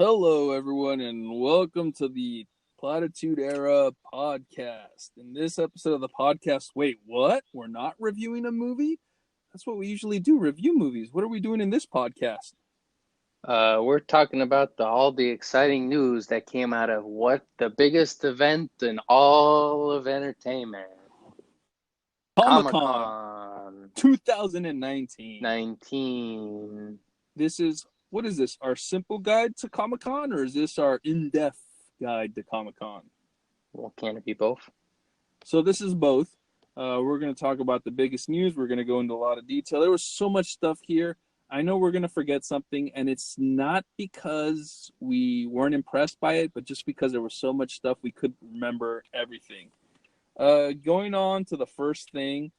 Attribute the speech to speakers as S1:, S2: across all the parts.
S1: Hello, everyone, and welcome to the Platitude Era podcast. In this episode of the podcast, wait, what? We're not reviewing a movie? That's what we usually do, review movies. What are we doing in this podcast?
S2: We're talking about all the exciting news that came out of what the biggest event in all of entertainment,
S1: Comic-Con
S2: Comic-Con
S1: 2019.
S2: 19.
S1: What is this? Our simple guide to Comic-Con, or is this our in-depth guide to Comic-Con?
S2: Well, can it be both?
S1: So this is both. We're going to talk about the biggest news. We're going to go into a lot of detail. There was so much stuff here. I know we're going to forget something, and it's not because we weren't impressed by it, but just because there was so much stuff we couldn't remember everything. Going on to the first thing,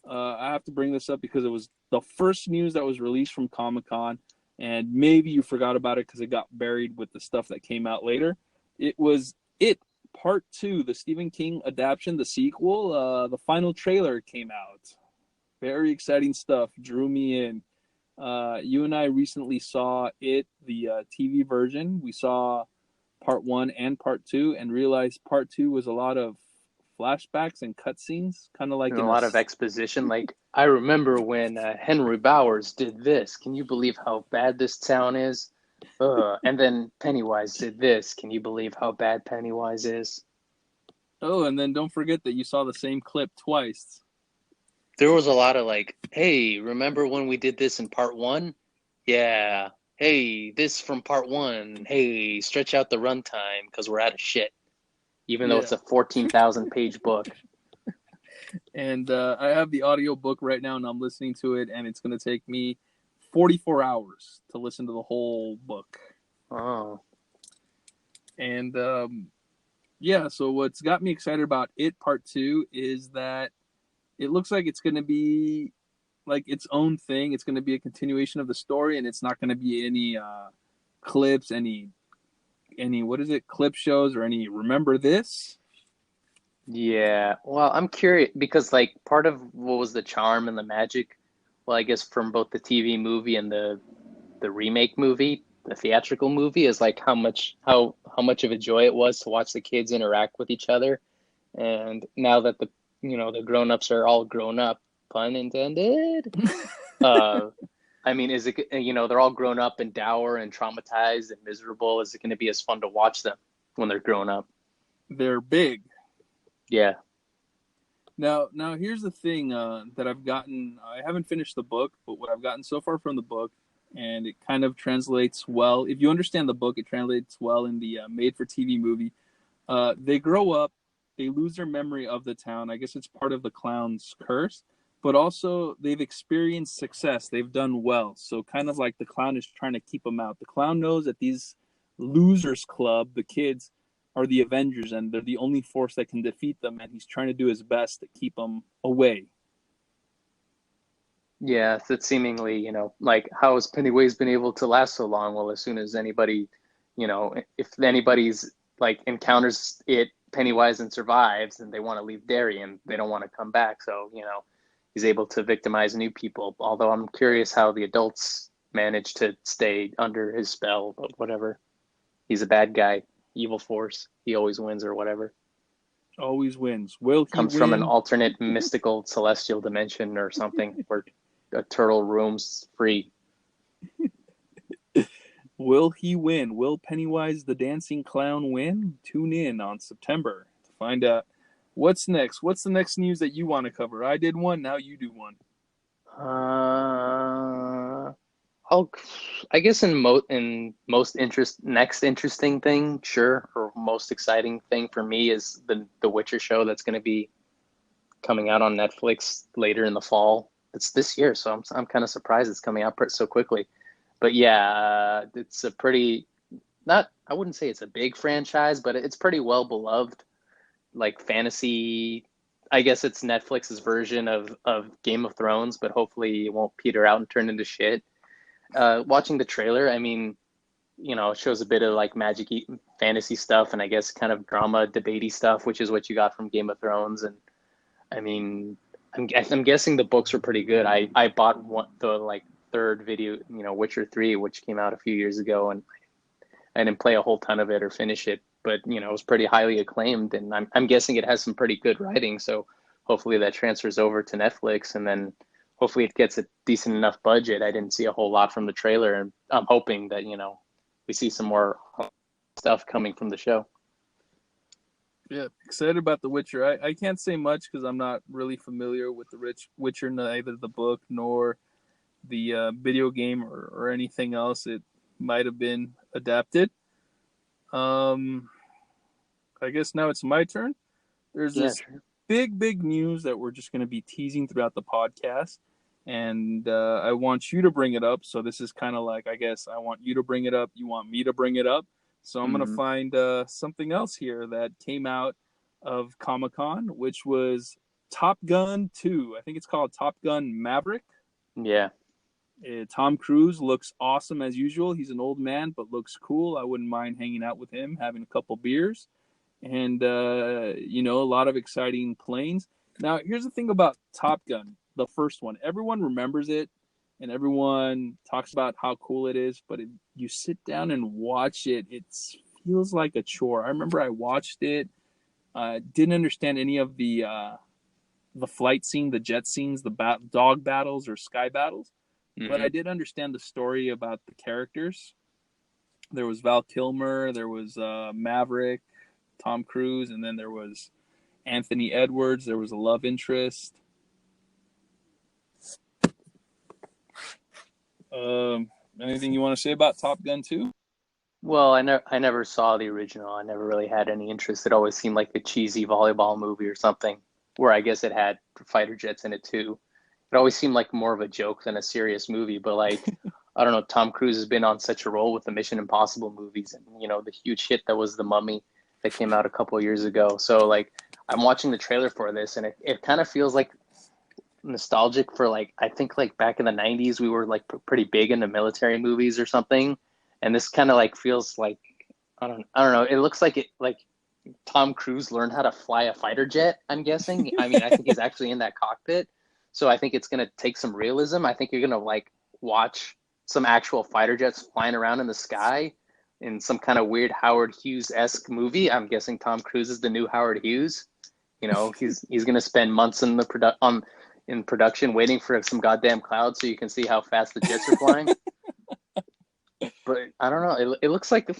S1: I have to bring this up because it was the first news that was released from Comic-Con, and maybe you forgot about it because it got buried with the stuff that came out later. It was It Part 2, the Stephen King adaptation, the sequel. The final trailer came out. Very exciting stuff. Drew me in. You and I recently saw it, the TV version. We saw part 1 and part 2 and realized part 2 was a lot of flashbacks and cutscenes, kind of like
S2: And a
S1: in
S2: lot of exposition. Like, I remember when Henry Bowers did this. Can you believe how bad this town is? And then Pennywise did this. Can you believe how bad Pennywise is?
S1: Oh, and then don't forget that you saw the same clip twice.
S2: There was a lot of like, hey, remember when we did this in part one? Yeah. Hey, this from part one. Hey, stretch out the runtime because we're out of shit. Even though
S1: Yeah.
S2: it's a 14,000 page book.
S1: And I have the audio book right now, and I'm listening to it, and it's going to take me 44 hours to listen to the whole book.
S2: Oh.
S1: And yeah, so what's got me excited about It Part 2 is that it looks like it's going to be like its own thing. It's going to be a continuation of the story, and it's not going to be any clips, any what is it, clip shows, or any remember this.
S2: Yeah. Well, I'm curious because like part of what was the charm and the magic, well, I guess from both the TV movie and the remake movie, the theatrical movie, is like how much of a joy it was to watch the kids interact with each other. And now that the grown-ups are all grown up, pun intended. Uh, I mean, is it, they're all grown up and dour and traumatized and miserable. Is it going to be as fun to watch them when they're grown up?
S1: They're big.
S2: Yeah.
S1: Now here's the thing that I've gotten. I haven't finished the book, but what I've gotten so far from the book, and it kind of translates well. If you understand the book, it translates well in the made-for-TV movie. They grow up, they lose their memory of the town. I guess it's part of the clown's curse, but also they've experienced success. They've done well. So kind of like the clown is trying to keep them out. The clown knows that these losers club, the kids, are the Avengers, and they're the only force that can defeat them, and he's trying to do his best to keep them away.
S2: Yeah, it's seemingly, like how has Pennywise been able to last so long? Well, as soon as anybody, if anybody's like encounters it, Pennywise, and survives, and they want to leave Darien, they don't want to come back. So, he's able to victimize new people. Although I'm curious how the adults manage to stay under his spell, but whatever. He's a bad guy, evil force. He always wins or whatever.
S1: Always wins. Will he
S2: Comes from an
S1: win?
S2: alternate mystical celestial dimension or something where a turtle roams free.
S1: Will he win? Will Pennywise the Dancing Clown win? Tune in on September to find out. What's next? What's the next news that you want to cover? I did one, now you do one.
S2: Uh, I'll, I guess in most next interesting thing, sure, or most exciting thing for me is the Witcher show that's going to be coming out on Netflix later in the fall. It's this year, so I'm kind of surprised it's coming out so quickly. But yeah, it's a pretty not I wouldn't say it's a big franchise, but it's pretty well beloved, like fantasy. I guess it's Netflix's version of Game of Thrones, but hopefully it won't peter out and turn into shit. Watching the trailer, I mean, it shows a bit of like magic fantasy stuff, and I guess kind of drama, debatey stuff, which is what you got from Game of Thrones. And I mean, I'm guessing the books were pretty good. I bought the like third video, Witcher 3, which came out a few years ago, and I didn't play a whole ton of it or finish it, but it was pretty highly acclaimed, and I'm guessing it has some pretty good writing. So hopefully that transfers over to Netflix, and then hopefully it gets a decent enough budget. I didn't see a whole lot from the trailer, and I'm hoping that we see some more stuff coming from the show.
S1: Yeah, excited about The Witcher. I can't say much because I'm not really familiar with the Witcher, neither the book nor the video game or anything else. It might have been adapted. I guess now it's my turn. There's
S2: Yeah,
S1: this
S2: sure.
S1: big news that we're just going to be teasing throughout the podcast. And I want you to bring it up. So this is kind of like, I guess I want you to bring it up. You want me to bring it up. So I'm going to
S2: Mm-hmm.
S1: find something else here that came out of Comic-Con, which was Top Gun 2. I think it's called Top Gun Maverick.
S2: Yeah.
S1: Tom Cruise looks awesome as usual. He's an old man, but looks cool. I wouldn't mind hanging out with him, having a couple beers. And, a lot of exciting planes. Now, here's the thing about Top Gun, the first one. Everyone remembers it, and everyone talks about how cool it is. But if you sit down and watch it, it feels like a chore. I remember I watched it. Didn't understand any of the flight scene, the jet scenes, the dog battles or sky battles. But I
S2: Mm-hmm.
S1: did understand the story about the characters. There was Val Kilmer, there was Maverick, Tom Cruise, and then there was Anthony Edwards. There was a love interest. Anything you want to say about Top Gun 2?
S2: Well, I never saw the original. I never really had any interest. It always seemed like a cheesy volleyball movie or something, where I guess it had fighter jets in it too. It always seemed like more of a joke than a serious movie. But like, I don't know, Tom Cruise has been on such a roll with the Mission Impossible movies, and the huge hit that was The Mummy that came out a couple of years ago. So like, I'm watching the trailer for this, and it kind of feels like nostalgic for like I think like back in the 90s we were like pretty big into military movies or something, and this kind of like feels like I don't know, it looks like it like Tom Cruise learned how to fly a fighter jet, I'm guessing. I mean, I think he's actually in that cockpit, so I think it's going to take some realism. I think you're going to like watch some actual fighter jets flying around in the sky in some kind of weird Howard Hughes-esque movie. I'm guessing Tom Cruise is the new Howard Hughes. He's going to spend months in production waiting for some goddamn cloud so you can see how fast the jets are flying. But I don't know. It looks like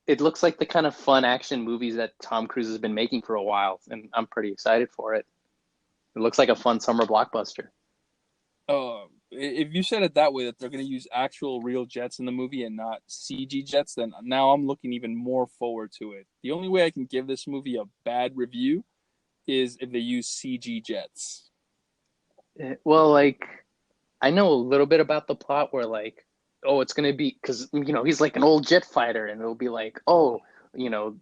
S2: it looks like the kind of fun action movies that Tom Cruise has been making for a while, and I'm pretty excited for it. It looks like a fun summer blockbuster.
S1: If you said it that way, that they're going to use actual real jets in the movie and not CG jets, then now I'm looking even more forward to it. The only way I can give this movie a bad review is if they use CG jets.
S2: Well, like I know a little bit about the plot where like, oh, it's gonna be because he's like an old jet fighter, and it'll be like, oh,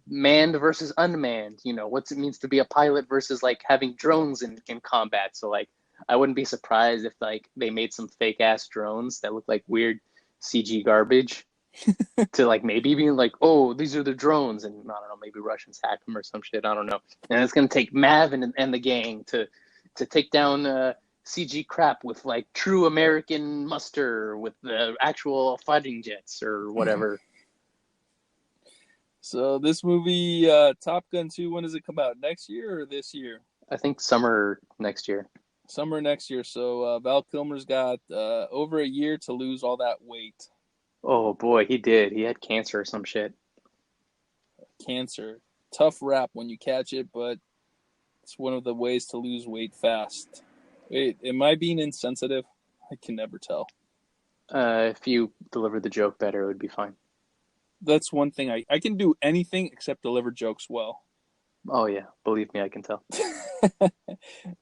S2: manned versus unmanned. What's it means to be a pilot versus like having drones in combat. So like, I wouldn't be surprised if like they made some fake ass drones that look like weird CG garbage to like maybe being like, oh, these are the drones, and I don't know, maybe Russians hack them or some shit. I don't know. And it's gonna take Mav and the gang to take down CG crap with like true American muster with the actual fighting jets or whatever.
S1: So this movie, Top Gun 2, when does it come out? Next year or this year?
S2: I think summer next year.
S1: Summer next year. So Val Kilmer's got over a year to lose all that weight.
S2: Oh boy, he did. He had cancer or some shit.
S1: Cancer. Tough rap when you catch it, but it's one of the ways to lose weight fast. Wait, am I being insensitive? I can never tell.
S2: If you delivered the joke better, it would be fine.
S1: That's one thing. I can do anything except deliver jokes well.
S2: Oh yeah, believe me, I can tell.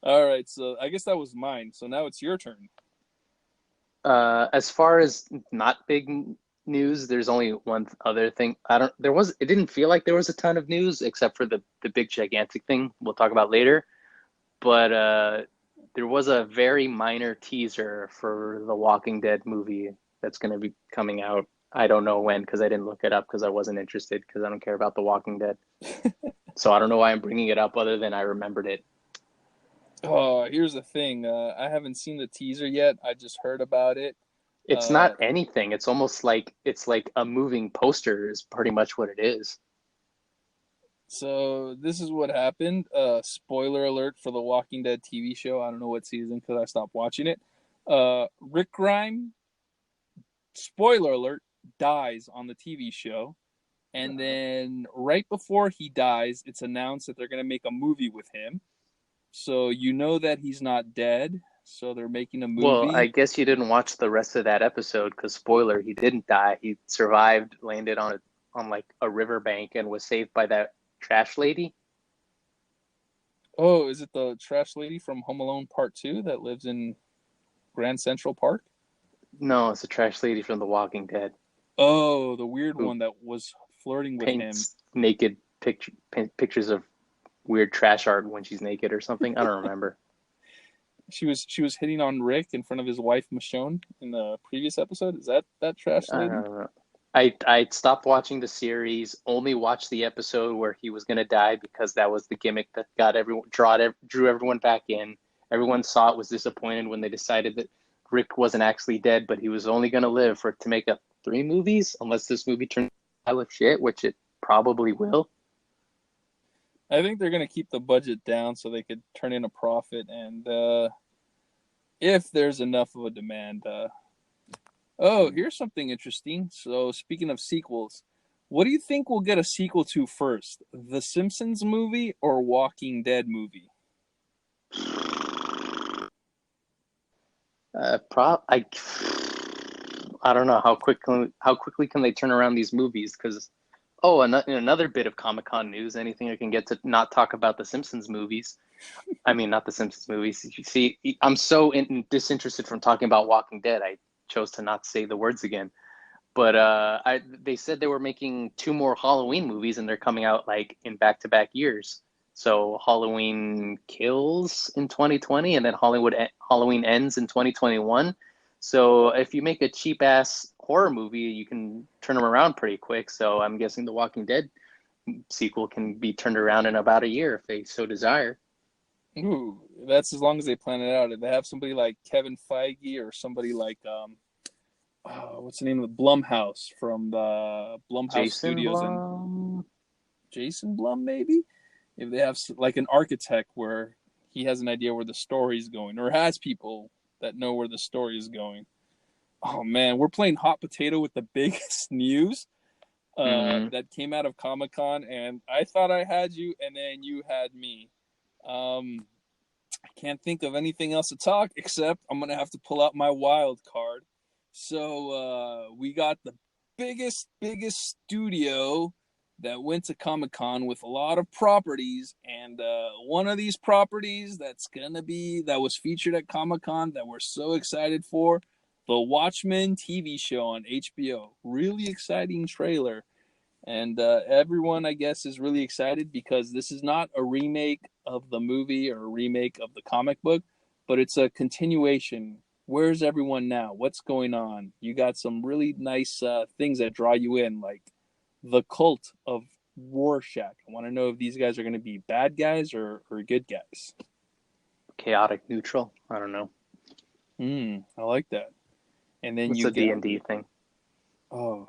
S1: All right, so I guess that was mine. So now it's your turn.
S2: As far as not big news, there's only one other thing. It didn't feel like there was a ton of news except for the big gigantic thing we'll talk about later. But there was a very minor teaser for the Walking Dead movie that's going to be coming out. I don't know when because I didn't look it up because I wasn't interested because I don't care about the Walking Dead. So I don't know why I'm bringing it up other than I remembered it.
S1: Oh, here's the thing. I haven't seen the teaser yet. I just heard about it.
S2: It's not anything. It's almost like it's like a moving poster is pretty much what it is.
S1: So this is what happened. Spoiler alert for the Walking Dead TV show. I don't know what season because I stopped watching it. Rick Grimes, spoiler alert, dies on the TV show. And then right before he dies, it's announced that they're going to make a movie with him. So you know that he's not dead. So they're making a
S2: Well, I
S1: movie.
S2: guess you didn't watch the rest of that episode because spoiler, he didn't die. He survived, landed on like a riverbank and was saved by that trash lady.
S1: Oh, is it the trash lady from Home Alone Part 2 that lives in Grand Central Park?
S2: No, it's a trash lady from The Walking Dead
S1: Oh, the weird
S2: who
S1: one that was flirting with him.
S2: paints naked pictures of weird trash art when she's naked or something. I don't remember.
S1: She was hitting on Rick in front of his wife Michonne in the previous episode. Is that trash
S2: I
S1: lady?
S2: don't know. I stopped watching the series, only watched the episode where he was gonna die because that was the gimmick that got everyone drew everyone back in. Everyone saw it, was disappointed when they decided that Rick wasn't actually dead, but he was only gonna live for to make up 3 movies, unless this movie turns out of shit, which it probably will.
S1: I think they're gonna keep the budget down so they could turn in a profit, and if there's enough of a demand. Oh, here's something interesting. So speaking of sequels, what do you think we'll get a sequel to first, The Simpsons movie or Walking Dead movie?
S2: I don't know how quickly can they turn around these movies because another bit of Comic-Con news. Anything I can get to not talk about the Simpsons movies. I mean, not the Simpsons movies. You see, I'm so disinterested from talking about Walking Dead. I chose to not say the words again. But they said they were making 2 more Halloween movies, and they're coming out like in back-to-back years. So Halloween Kills in 2020, and then Halloween Ends in 2021. So if you make a cheap ass horror movie, you can turn them around pretty quick. So I'm guessing the Walking Dead sequel can be turned around in about a year if they so desire.
S1: Ooh, that's as long as they plan it out. If they have somebody like Kevin Feige or somebody like what's the name of the Blumhouse from the Blumhouse
S2: Jason
S1: Studios and
S2: Blum.
S1: Jason Blum maybe? If they have like an architect where he has an idea where the story's going or has people that know where the story is going. Oh man, we're playing hot potato with the biggest news
S2: Mm-hmm.
S1: that came out of Comic-Con, and I thought I had you and then you had me. I can't think of anything else to talk except I'm gonna have to pull out my wild card. So we got the biggest studio that went to Comic Con with a lot of properties, and one of these properties that was featured at Comic Con that we're so excited for, the Watchmen TV show on HBO. Really exciting trailer. And everyone, I guess, is really excited because this is not a remake of the movie or a remake of the comic book, but it's a continuation. Where's everyone now? What's going on? You got some really nice things that draw you in, like the cult of Rorschach. I want to know if these guys are going to be bad guys or good guys.
S2: Chaotic neutral. I don't know.
S1: I like that. And then
S2: What's
S1: you
S2: a
S1: get,
S2: D&D thing?
S1: oh,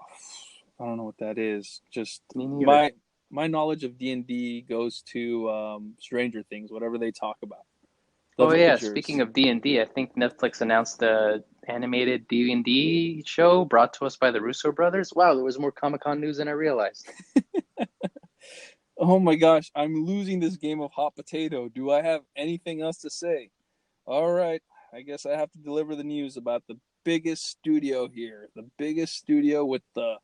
S1: I don't know what that is. Just
S2: Me neither.
S1: my knowledge of D&D goes to Stranger Things, whatever they talk about. The
S2: Oh yeah, speaking
S1: Villagers.
S2: of D&D, I think Netflix announced a animated D&D show brought to us by the Russo brothers. Wow, there was more Comic-Con news than I realized.
S1: Oh my gosh, I'm losing this game of hot potato. Do I have anything else to say? All right, I guess I have to deliver the news about the biggest studio here. The biggest studio with the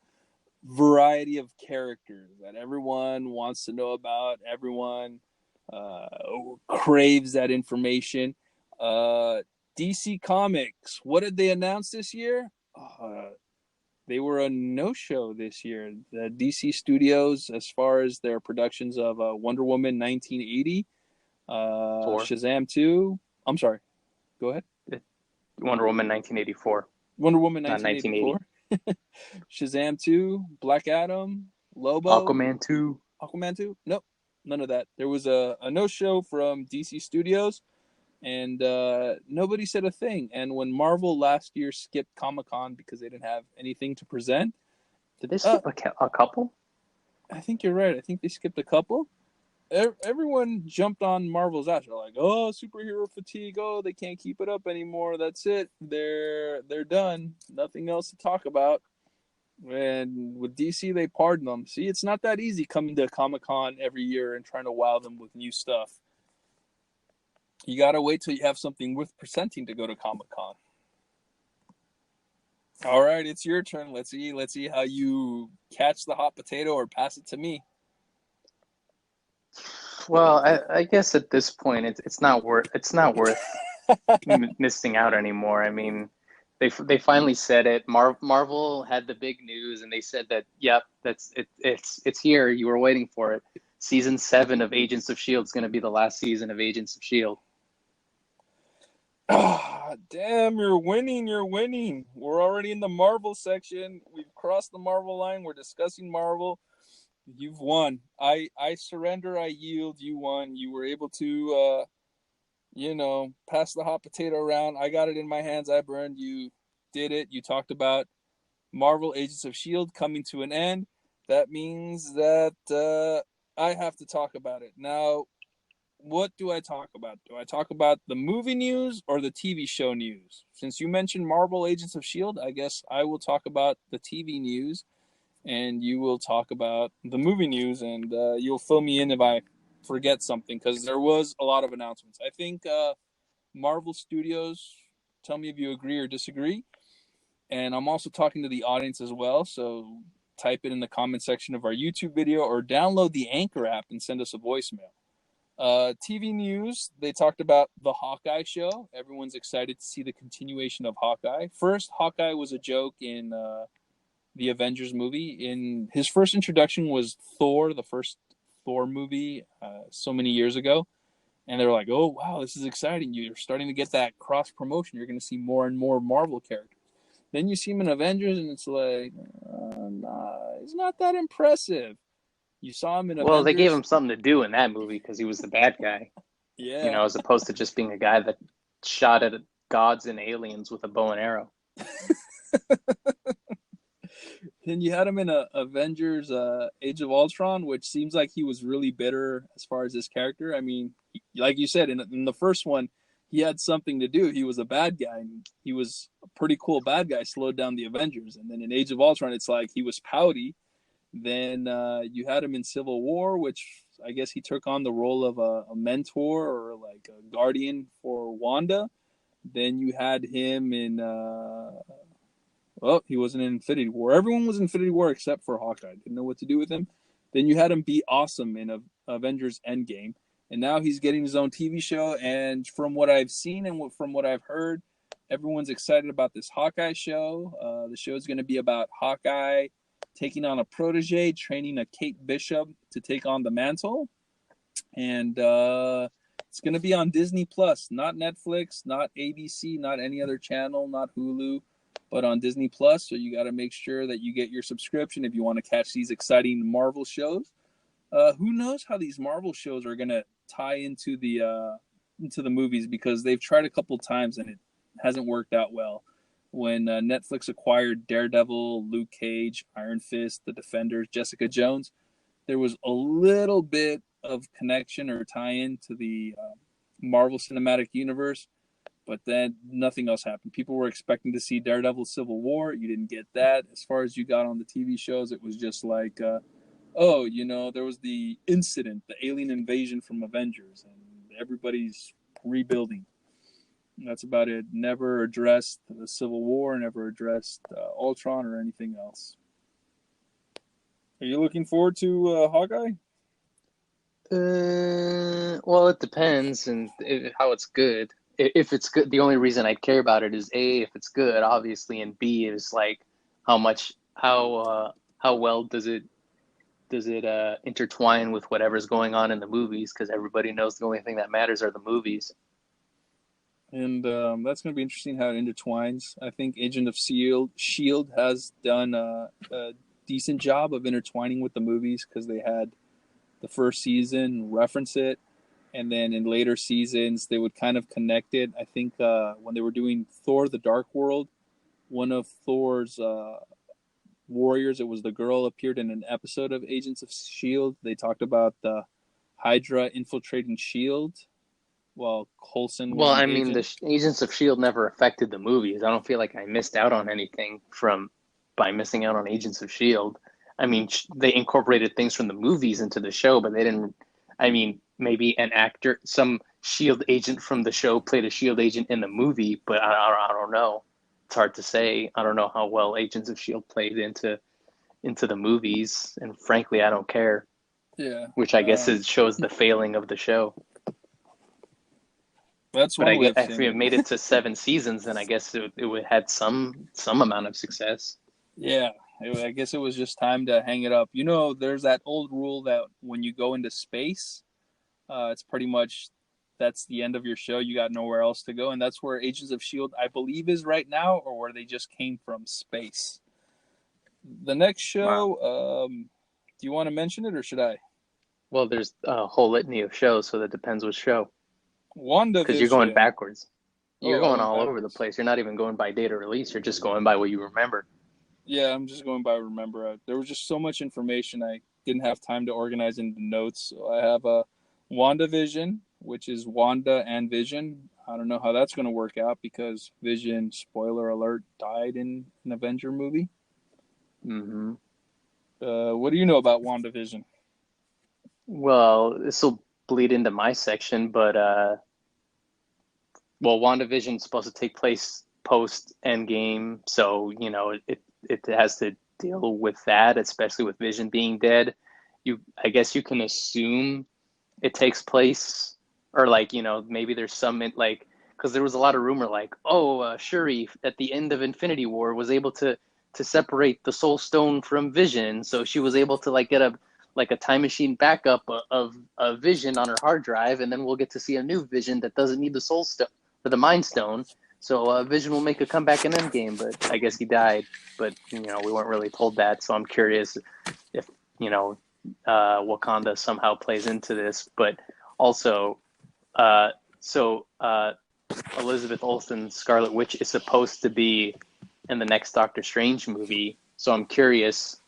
S1: variety of characters that everyone wants to know about. Everyone uh, craves that information. DC Comics. What did they announce this year? They were a no-show this year. The DC Studios, as far as their productions of Wonder Woman 1980,
S2: Four.
S1: Shazam 2. I'm sorry. Go ahead.
S2: Wonder Woman 1984,
S1: Wonder Woman
S2: not 1980.
S1: 1984. Shazam 2, Black Adam, Lobo,
S2: Aquaman 2.
S1: Aquaman 2? Nope, none of that. There was a no show from DC Studios. and nobody said a thing. And when Marvel last year skipped Comic-Con because they didn't have anything to present,
S2: Did they
S1: uh,
S2: skip a couple?
S1: I think you're right. I think they skipped a couple. Everyone jumped on Marvel's ass. They're like, "Oh, superhero fatigue. Oh, they can't keep it up anymore. That's it. They're done. Nothing else to talk about." And with DC, they pardon them. See, it's not that easy coming to Comic-Con every year and trying to wow them with new stuff. You gotta wait till you have something worth presenting to go to Comic-Con. All right, it's your turn. Let's see how you catch the hot potato or pass it to me.
S2: Well, I guess at this point it's not worth missing out anymore. I mean, they finally said it. Marvel had the big news, and they said that, yep, that's it. It's here. You were waiting for it. Season 7 of Agents of Shield is going to be the last season of Agents of Shield.
S1: Ah, damn, you're winning. You're winning. We're already in the Marvel section. We've crossed the Marvel line. We're discussing Marvel. You've won. I surrender. I yield. You won. You were able to, pass the hot potato around. I got it in my hands. I burned. You did it. You talked about Marvel Agents of S.H.I.E.L.D. coming to an end. That means that I have to talk about it. Now, what do I talk about? Do I talk about the movie news or the TV show news? Since you mentioned Marvel Agents of S.H.I.E.L.D., I guess I will talk about the TV news and you will talk about the movie news, and you'll fill me in if I forget something because there was a lot of announcements. I think Marvel Studios, tell me if you agree or disagree. And I'm also talking to the audience as well, so type it in the comment section of our YouTube video or download the Anchor app and send us a voicemail. TV news, they talked about the Hawkeye show. Everyone's excited to see the continuation of Hawkeye. First, Hawkeye was a joke in the Avengers movie. In his first introduction was Thor, the first Thor movie, so many years ago. And they were like, "Oh wow, this is exciting! You're starting to get that cross promotion. You're going to see more and more Marvel characters." Then you see him in Avengers, and it's like, nah, he's not that impressive. You saw him in
S2: Well, they gave
S1: Avengers,
S2: him something to do in that movie because he was the bad guy,
S1: yeah.
S2: as opposed to just being a guy that shot at gods and aliens with a bow and arrow.
S1: Then you had him in Avengers Age of Ultron, which seems like he was really bitter as far as his character. I mean, like you said, in the first one, he had something to do. He was a bad guy, and he was a pretty cool bad guy, slowed down the Avengers. And then in Age of Ultron, it's like he was pouty. Then you had him in Civil War, which I guess he took on the role of a mentor or like a guardian for Wanda. Then you had him in he wasn't in Infinity War. Everyone was in Infinity War except for Hawkeye. Didn't know what to do with him. Then you had him be awesome in Avengers Endgame. And now he's getting his own TV show. And from what I've seen and from what I've heard, everyone's excited about this Hawkeye show. The show is going to be about Hawkeye taking on a protege, training a Kate Bishop to take on the mantle. And it's going to be on Disney Plus, not Netflix, not ABC, not any other channel, not Hulu, but on Disney Plus. So you got to make sure that you get your subscription if you want to catch these exciting Marvel shows. Who knows how these Marvel shows are going to tie into the movies, because they've tried a couple times and it hasn't worked out well. When Netflix acquired Daredevil, Luke Cage, Iron Fist, The Defenders, Jessica Jones, there was a little bit of connection or tie-in to the Marvel Cinematic Universe, but then nothing else happened. People were expecting to see Daredevil Civil War. You didn't get that. As far as you got on the TV shows, it was just like, there was the incident, the alien invasion from Avengers, and everybody's rebuilding. That's about it. Never addressed the Civil War, never addressed Ultron or anything else. Are you looking forward to Hawkeye?
S2: Well, it depends and how it's good. If it's good, the only reason I'd care about it is A, if it's good, obviously, and B is like how well does it intertwine with whatever's going on in the movies? Because everybody knows the only thing that matters are the movies.
S1: And that's going to be interesting how it intertwines. I think Agent of Shield has done a decent job of intertwining with the movies because they had the first season reference it. and then in later seasons they would kind of connect it. I think when they were doing Thor: The Dark World, one of Thor's warriors, it was the girl, appeared in an episode of Agents of Shield. They talked about the Hydra infiltrating Shield while Coulson was
S2: Well,
S1: an
S2: I mean, the
S1: agent.
S2: Agents of Shield never affected the movies. I don't feel like I missed out on anything from by missing out on Agents of Shield. I mean, they incorporated things from the movies into the show, but they didn't. I mean, maybe an actor, some Shield agent from the show, played a Shield agent in the movie, but I don't know. It's hard to say. I don't know how well Agents of Shield played into the movies, and frankly, I don't care.
S1: Yeah,
S2: Which I guess it shows the failing of the show.
S1: that's
S2: But
S1: one way of
S2: if
S1: saying
S2: it
S1: it.
S2: made it to 7 seasons, then I guess it would had some amount of success.
S1: Yeah, I guess it was just time to hang it up. You know, there's that old rule that when you go into space, it's pretty much that's the end of your show. You got nowhere else to go, and that's where Agents of Shield, I believe, is right now, or where they just came from space. The next
S2: Wow.
S1: show, do you want to mention it or should I?
S2: Well, there's a whole litany of shows, so that depends which show. Because you're going
S1: WandaVision.
S2: backwards. You're
S1: Oh, I
S2: going
S1: went
S2: all over the
S1: backwards.
S2: place. You're not even going by date of release. You're just going by what you remember.
S1: Yeah, I'm just going by remember. There was just so much information I didn't have time to organize into notes. So I have a WandaVision, which is Wanda and Vision. I don't know how that's going to work out because Vision, spoiler alert, died in an Avenger movie.
S2: Hmm.
S1: What do you know about WandaVision?
S2: Well, this will bleed into my section, but well, WandaVision's supposed to take place post Endgame, so it has to deal with that, especially with Vision being dead. I guess you can assume it takes place, or like maybe there's some like because there was a lot of rumor like, oh, Shuri at the end of Infinity War was able to separate the Soul Stone from Vision, so she was able to like get a time machine backup of a Vision on her hard drive, and then we'll get to see a new Vision that doesn't need the Soul Stone or the Mind Stone. So Vision will make a comeback in Endgame, but I guess he died. But we weren't really told that, so I'm curious if Wakanda somehow plays into this. But also, uh, so Elizabeth Olsen's Scarlet Witch is supposed to be in the next Doctor Strange movie. So I'm curious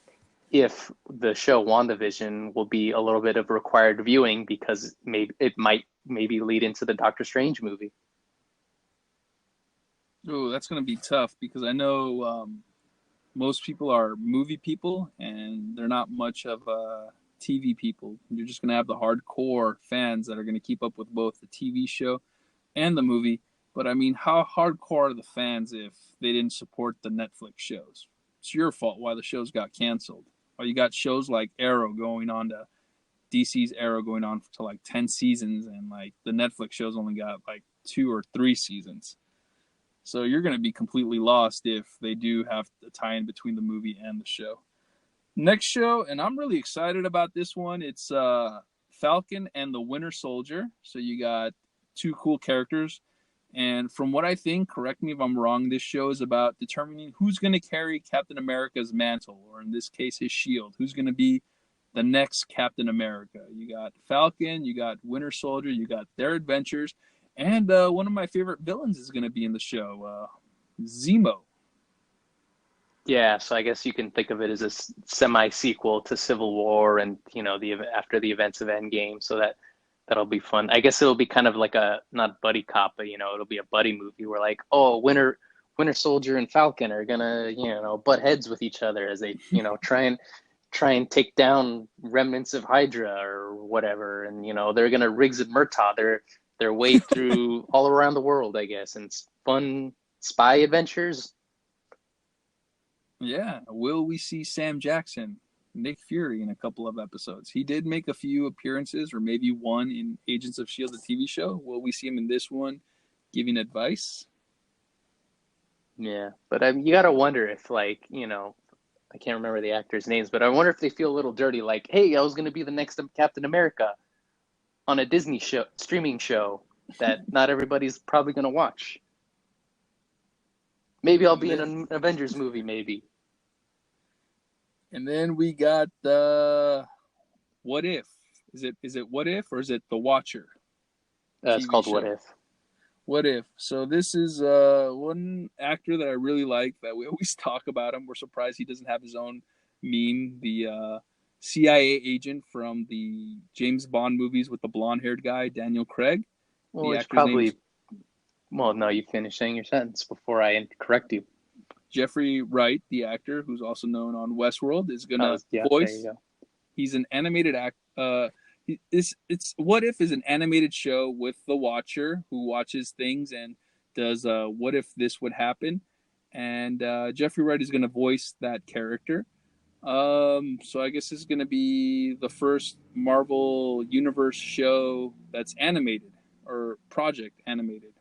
S2: if the show WandaVision will be a little bit of required viewing because maybe it might maybe lead into the Doctor Strange movie.
S1: Oh, that's going to be tough because I know most people are movie people and they're not much of TV people. You're just going to have the hardcore fans that are going to keep up with both the TV show and the movie. But I mean, how hardcore are the fans if they didn't support the Netflix shows? It's your fault why the shows got canceled. Or you got shows like Arrow going on to DC's Arrow going on to like 10 seasons, and like the Netflix shows only got like 2 or 3 seasons. So you're going to be completely lost if they do have to tie in between the movie and the show. Next show, and I'm really excited about this one. It's Falcon and the Winter Soldier. So you got two cool characters. And from what I think, correct me if I'm wrong, this show is about determining who's going to carry Captain America's mantle, or in this case, his shield. Who's going to be the next Captain America? You got Falcon, you got Winter Soldier, you got their adventures. And one of my favorite villains is going to be in the show, Zemo.
S2: Yeah, so I guess you can think of it as a semi sequel to Civil War, and the after the events of Endgame. So that'll be fun. I guess it'll be kind of like a not buddy cop, but it'll be a buddy movie where like, oh, Winter Soldier and Falcon are gonna butt heads with each other as they try and take down remnants of Hydra or whatever, and they're gonna Riggs and Murtaugh their way through all around the world, I guess, and it's fun spy adventures.
S1: Yeah, will we see Sam Jackson, Nick Fury, in a couple of episodes? He did make a few appearances, or maybe one in Agents of Shield, the TV show. Will we see him in this one, giving advice?
S2: Yeah, but you gotta wonder if like I can't remember the actors' names, but I wonder if they feel a little dirty, like, hey, I was gonna be the next Captain America on a Disney show, streaming show that not everybody's probably gonna watch. Maybe I'll
S1: And
S2: be in
S1: then,
S2: an Avengers movie, maybe.
S1: and then we got the What If? Is it What If or is it The Watcher?
S2: It's
S1: TV
S2: called What
S1: show.
S2: If.
S1: What If? So this is one actor that I really like that we always talk about him. We're surprised he doesn't have his own meme. The CIA agent from the James Bond movies with the blonde-haired guy, Daniel Craig.
S2: Well,
S1: The
S2: it's
S1: actor's name is
S2: probably, well, no, you finish saying your sentence before I correct you.
S1: Jeffrey Wright, the actor who's also known on Westworld, is gonna
S2: Yeah, there you
S1: voice.
S2: go.
S1: He's an animated act. It's What If is an animated show with the Watcher who watches things and does what if this would happen, and Jeffrey Wright is gonna voice that character. So I guess this is gonna be the first Marvel Universe show that's animated or project animated.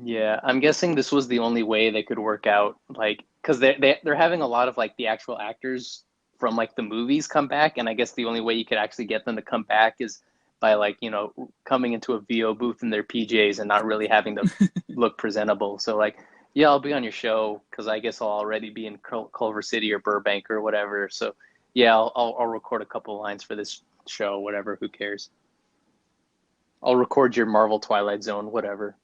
S2: Yeah, I'm guessing this was the only way they could work out, like, because they're having a lot of like the actual actors from like the movies come back, and I guess the only way you could actually get them to come back is by like, coming into a VO booth in their PJs and not really having to look presentable. So like, yeah, I'll be on your show because I guess I'll already be in Culver City or Burbank or whatever. So yeah, I'll record a couple lines for this show, whatever. Who cares? I'll record your Marvel Twilight Zone, whatever.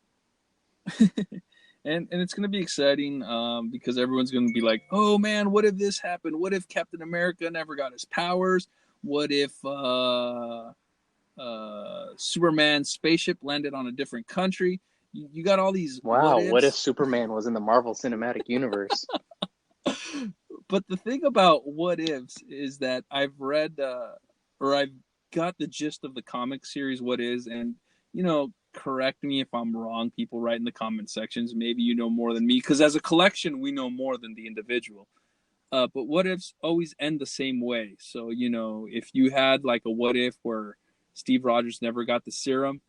S1: And it's going to be exciting because everyone's going to be like, oh man, what if this happened? What if Captain America never got his powers? What if Superman's spaceship landed on a different country? You got all these what
S2: Wow, what if
S1: ifs.
S2: Superman was in the Marvel Cinematic Universe?
S1: But the thing about what ifs is that I've read or I've got the gist of the comic series What Is, and correct me if I'm wrong. People write in the comment sections. Maybe you know more than me because as a collection, we know more than the individual. But what ifs always end the same way. So if you had like a what if where Steve Rogers never got the serum,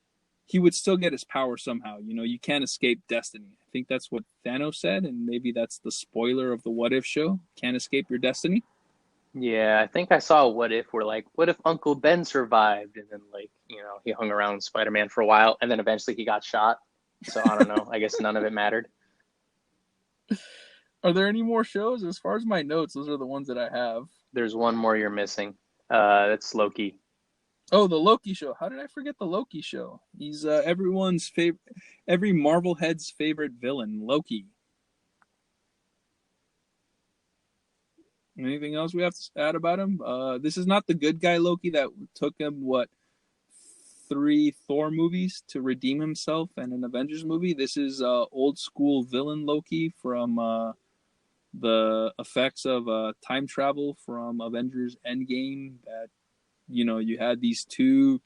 S1: he would still get his power somehow. You can't escape destiny. I think that's what Thanos said, and maybe that's the spoiler of the What If show. Can't escape your destiny.
S2: Yeah, I think I saw a what if where like, what if Uncle Ben survived? And then like, he hung around Spider-Man for a while and then eventually he got shot. So I don't know. I guess none of it mattered.
S1: Are there any more shows? As far as my notes, those are the ones that I have.
S2: There's one more you're missing. That's Loki.
S1: Oh, the Loki show. How did I forget the Loki show? He's everyone's favorite, every Marvel head's favorite villain, Loki. Anything else we have to add about him? This is not the good guy Loki that took him, what, 3 Thor movies to redeem himself and an Avengers movie. This is old school villain Loki from the effects of time travel from Avengers Endgame. That you had these two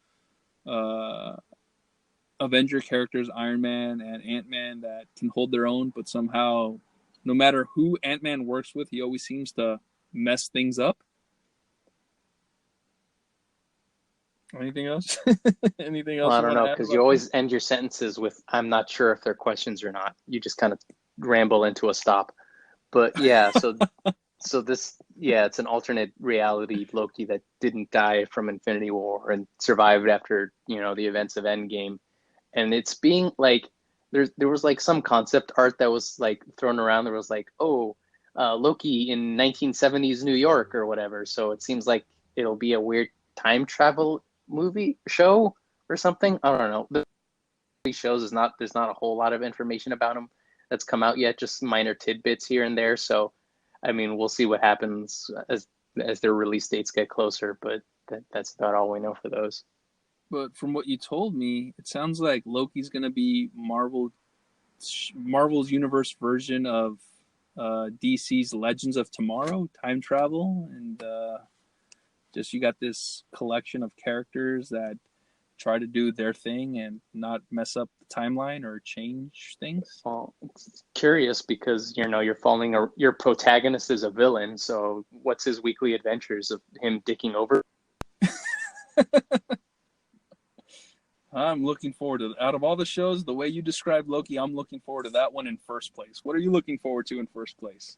S1: Avenger characters, Iron Man and Ant-Man, that can hold their own, but somehow, no matter who Ant-Man works with, he always seems to mess things up. Anything else? Anything
S2: Well,
S1: else
S2: I
S1: you
S2: don't
S1: want
S2: know
S1: to add
S2: because you
S1: about them?
S2: always end your sentences with "I'm not sure if they're questions or not." You just kind of ramble into a stop. But yeah, so this, yeah, it's an alternate reality Loki that didn't die from Infinity War and survived after, the events of Endgame. And it's being like there was like some concept art that was like thrown around. There was like, oh, Loki in 1970s New York or whatever. So it seems like it'll be a weird time travel movie show or something. I don't know. These shows is not there's not a whole lot of information about them that's come out yet, just minor tidbits here and there. So I mean, we'll see what happens as their release dates get closer, but that's about all we know for those.
S1: But from what you told me, it sounds like Loki's going to be Marvel's universe version of DC's Legends of Tomorrow, time travel, and just you got this collection of characters that try to do their thing and not mess up the timeline or change things.
S2: Well, it's curious because you're following your protagonist is a villain, so what's his weekly adventures of him dicking over?
S1: I'm looking forward to out of all the shows, the way you described Loki, I'm looking forward to that one in first place. What are you looking forward to in first place?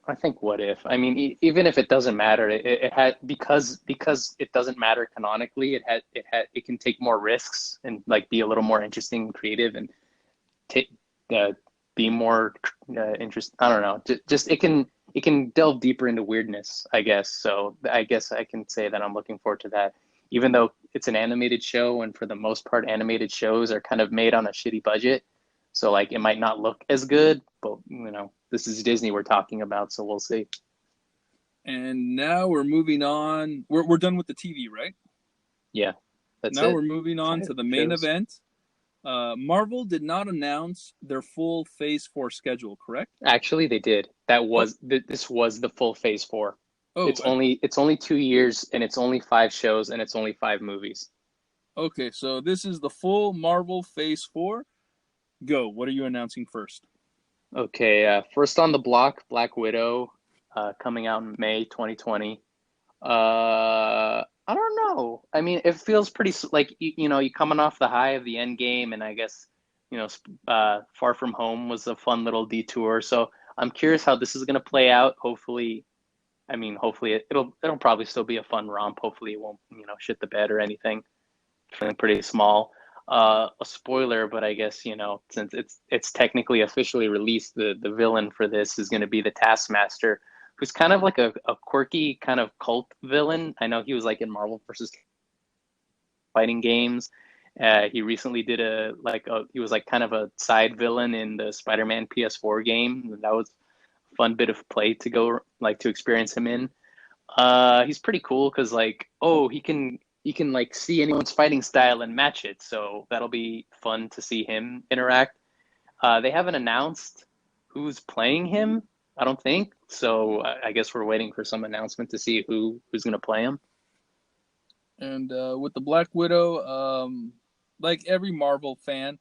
S2: I think what if? I mean, even if it doesn't matter, it had because it doesn't matter canonically. It can take more risks and like be a little more interesting and creative and take be more interest. I don't know. Just it can delve deeper into weirdness, I guess. So I guess I can say that I'm looking forward to that. even though it's an animated show, and for the most part, animated shows are kind of made on a shitty budget. So like it might not look as good, but this is Disney we're talking about, so we'll see.
S1: And now we're moving on. We're done with the TV, right?
S2: Yeah, that's
S1: Now
S2: it.
S1: we're moving on
S2: Five
S1: to the main
S2: shows.
S1: event. Marvel did not announce their full Phase 4 schedule, correct?
S2: Actually, they did.
S1: Oh,
S2: This was the full Phase 4.
S1: oh,
S2: It's only 2 years, and it's only 5 shows, and it's only 5 movies.
S1: okay. So this is the full Marvel Phase 4. Go. What are you announcing first?
S2: Okay, first on the block, Black Widow, coming out in May 2020. I don't know. I mean, it feels pretty like you coming off the high of the end game, and I guess Far From Home was a fun little detour. So I'm curious how this is going to play out. Hopefully, I mean, hopefully it'll probably still be a fun romp. Hopefully, it won't shit the bed or anything. Feeling pretty small. A spoiler, but I guess since it's technically officially released, the villain for this is going to be the Taskmaster, who's kind of like a quirky kind of cult villain. I know he was like in Marvel versus fighting games. He recently did he was like kind of a side villain in the Spider-Man PS4 game. That was a fun bit of play to go like to experience him in. He's pretty cool because he can like see anyone's fighting style and match it. So that'll be fun to see him interact. They haven't announced who's playing him, I don't think. So I guess we're waiting for some announcement to see who's going to play him.
S1: And with the Black Widow, like every Marvel fan,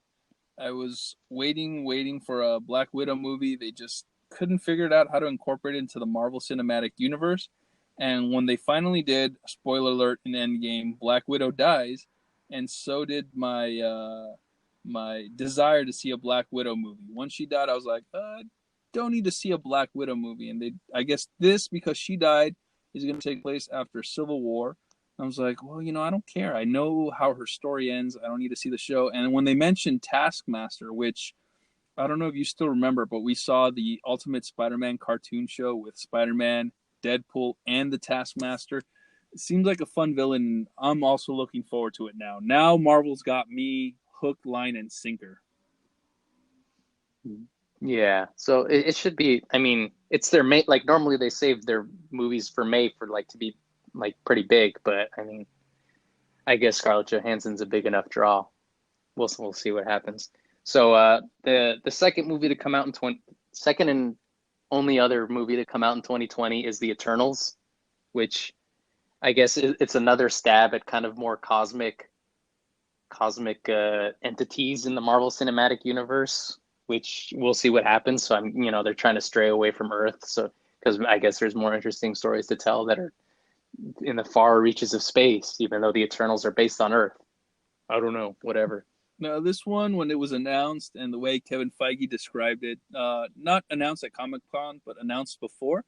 S1: I was waiting for a Black Widow movie. They just couldn't figure it out how to incorporate it into the Marvel Cinematic Universe. And when they finally did, spoiler alert in Endgame, Black Widow dies, and so did my desire to see a Black Widow movie. Once she died, I was like, don't need to see a Black Widow movie. And I guess this, because she died, is going to take place after Civil War. I was like, well, I don't care. I know how her story ends. I don't need to see the show. And when they mentioned Taskmaster, which I don't know if you still remember, but we saw the Ultimate Spider-Man cartoon show with Spider-Man, Deadpool, and the Taskmaster. It seems like a fun villain. I'm also looking forward to it now. Now Marvel's got me hook, line, and sinker.
S2: Yeah, so it should be. I mean, it's their May. Like normally they save their movies for May for like to be like pretty big, but I mean, I guess Scarlett Johansson's a big enough draw. We'll see what happens. So the second movie to come out in 20 second and only other movie to come out in 2020 is The Eternals, which I guess it's another stab at kind of more cosmic entities in the Marvel Cinematic Universe, which we'll see what happens. So they're trying to stray away from Earth, so because I guess there's more interesting stories to tell that are in the far reaches of space, even though the Eternals are based on Earth. I don't know, whatever.
S1: Now, this one, when it was announced and the way Kevin Feige described it, not announced at Comic-Con, but announced before,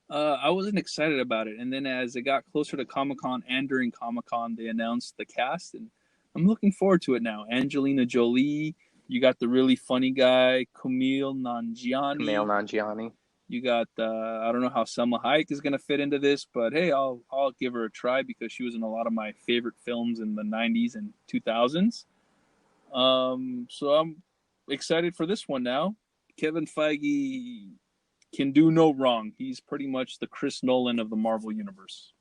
S1: I wasn't excited about it. And then as it got closer to Comic-Con and during Comic-Con, they announced the cast, and I'm looking forward to it now. Angelina Jolie, you got the really funny guy, Kumail
S2: Kumail
S1: Nanjiani.
S2: Nanjiani.
S1: You got I don't know how Selma Hayek is gonna fit into this, but hey, I'll give her a try because she was in a lot of my favorite films in the '90s and 2000s. So I'm excited for this one now. Kevin Feige can do no wrong. He's pretty much the Chris Nolan of the Marvel universe.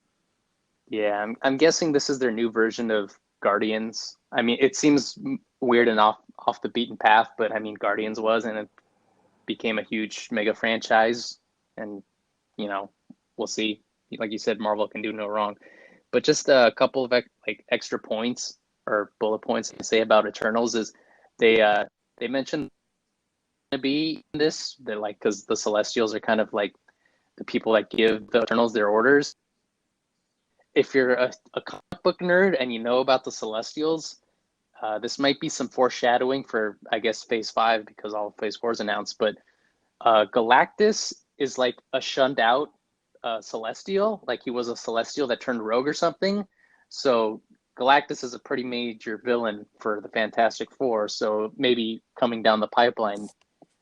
S2: Yeah, I'm guessing this is their new version of Guardians. I mean, it seems weird and off the beaten path, but I mean, Guardians was, and it became a huge mega franchise, and you know, we'll see. Like you said, Marvel can do no wrong. But just a couple of like extra points or bullet points I can say about Eternals is they mentioned to be in this. They're like because the Celestials are kind of like the people that give the Eternals their orders. If you're a comic book nerd and you know about the Celestials, this might be some foreshadowing for, I guess, Phase 5 because all of Phase 4 is announced. But Galactus is like a shunned out Celestial. Like he was a Celestial that turned rogue or something. So Galactus is a pretty major villain for the Fantastic Four. So maybe coming down the pipeline,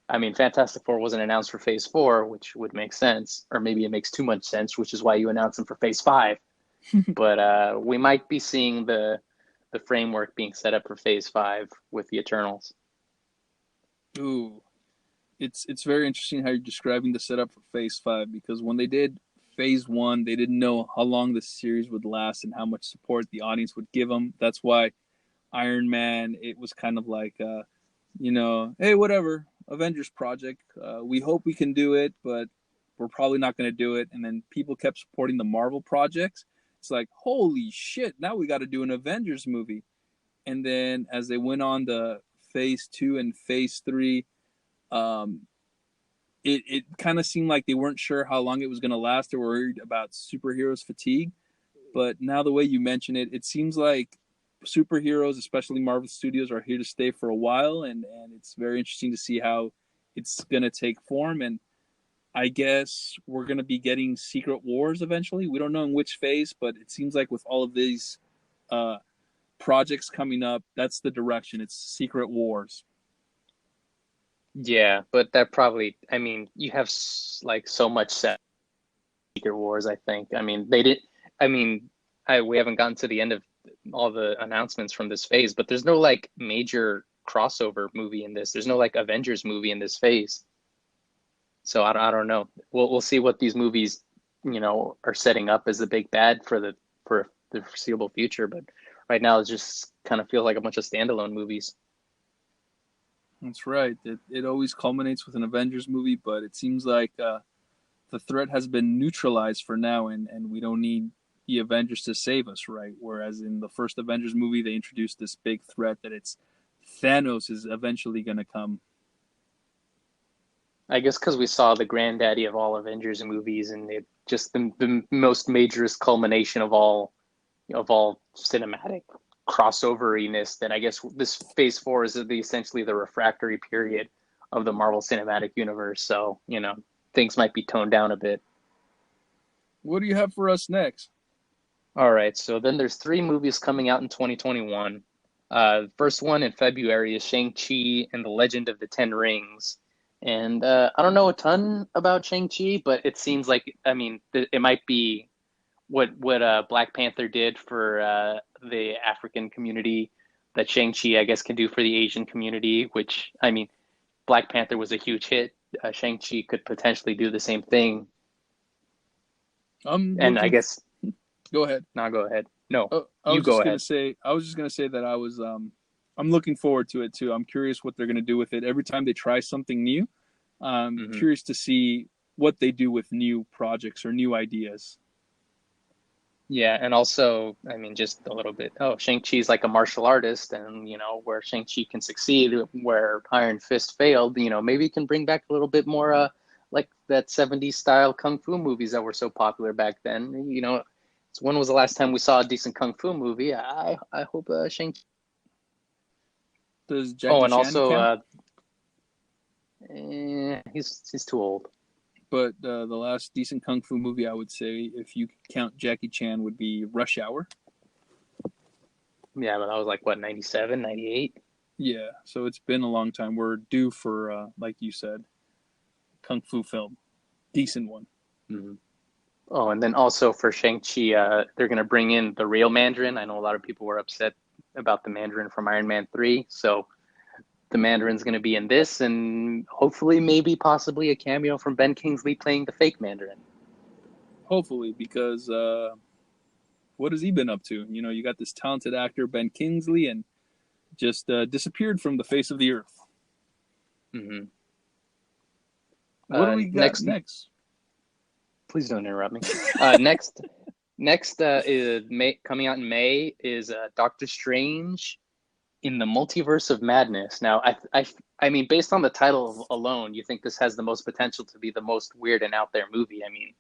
S2: I mean, Fantastic Four wasn't announced for Phase 4, which would make sense. Or maybe it makes too much sense, which is why you announce them for Phase 5. But we might be seeing the framework being set up for Phase 5 with the Eternals.
S1: Ooh, it's very interesting how you're describing the setup for Phase 5 because when they did Phase 1, they didn't know how long the series would last and how much support the audience would give them. That's why Iron Man, it was kind of like, hey, whatever, Avengers project. We hope we can do it, but we're probably not going to do it. And then people kept supporting the Marvel projects. It's like, holy shit, now we got to do an Avengers movie. And then as they went on to Phase 2 and Phase 3, um, it kind of seemed like they weren't sure how long it was going to last. They were worried about superheroes fatigue. But now the way you mention it, it seems like superheroes, especially Marvel Studios, are here to stay for a while, and it's very interesting to see how it's going to take form. And I guess we're going to be getting Secret Wars eventually. We don't know in which phase, but it seems like with all of these uh, projects coming up, that's the direction. It's Secret Wars.
S2: Yeah, but that probably, I mean, you have like so much set Secret Wars, I think. I mean, they did, I mean, we haven't gotten to the end of all the announcements from this phase, but there's no like major crossover movie in this. There's no like Avengers movie in this phase. So I don't know. We'll see what these movies, are setting up as the big bad for the foreseeable future. But right now, it just kind of feels like a bunch of standalone movies.
S1: That's right. It always culminates with an Avengers movie, but it seems like the threat has been neutralized for now, and we don't need the Avengers to save us, right? Whereas in the first Avengers movie, they introduced this big threat that it's Thanos is eventually going to come.
S2: I guess because we saw the granddaddy of all Avengers movies, and it just the most majorist culmination of all cinematic crossoveriness. Then I guess this Phase 4 is essentially the refractory period of the Marvel Cinematic Universe. So things might be toned down a bit.
S1: What do you have for us next?
S2: All right, so then there's three movies coming out in 2021. First one in February is Shang-Chi and the Legend of the Ten Rings. And I don't know a ton about Shang-Chi, but it seems like, I mean, it might be what Black Panther did for the African community that Shang-Chi, I guess, can do for the Asian community, which, I mean, Black Panther was a huge hit. Shang-Chi could potentially do the same thing.
S1: I'm
S2: And I
S1: looking.
S2: guess,
S1: Go ahead.
S2: now go ahead. No,
S1: Oh,
S2: you go ahead.
S1: I was just gonna say that I'm looking forward to it too. I'm curious what they're gonna do with it. Every time they try something new, I'm
S2: Hmm.
S1: curious to see what they do with new projects or new ideas.
S2: Yeah, and also, I mean, just a little bit. Oh, Shang-Chi's like a martial artist, and where Shang-Chi can succeed, where Iron Fist failed, maybe you can bring back a little bit more like that 70s style kung fu movies that were so popular back then. So when was the last time we saw a decent kung fu movie? I hope Shang.
S1: Does
S2: Oh,
S1: Jackie
S2: and
S1: Chan
S2: also
S1: count?
S2: he's too old.
S1: But the last decent kung fu movie I would say, if you count Jackie Chan, would be Rush Hour.
S2: Yeah, but that was like what, 97, 98?
S1: Yeah, so it's been a long time. We're due for, like you said, kung fu film, decent one.
S2: Mm-hmm. Oh, and then also for Shang-Chi, they're going to bring in the real Mandarin. I know a lot of people were upset about the Mandarin from Iron Man 3. So the Mandarin's going to be in this, and hopefully, maybe, possibly a cameo from Ben Kingsley playing the fake Mandarin.
S1: Hopefully, because what has he been up to? You got this talented actor Ben Kingsley, and just disappeared from the face of the earth.
S2: Mm-hmm.
S1: What do we got
S2: Next,
S1: next?
S2: please don't interrupt me. Next is coming out in May is Doctor Strange in the Multiverse of Madness. Now, I mean, based on the title alone, you think this has the most potential to be the most weird and out there movie. I mean,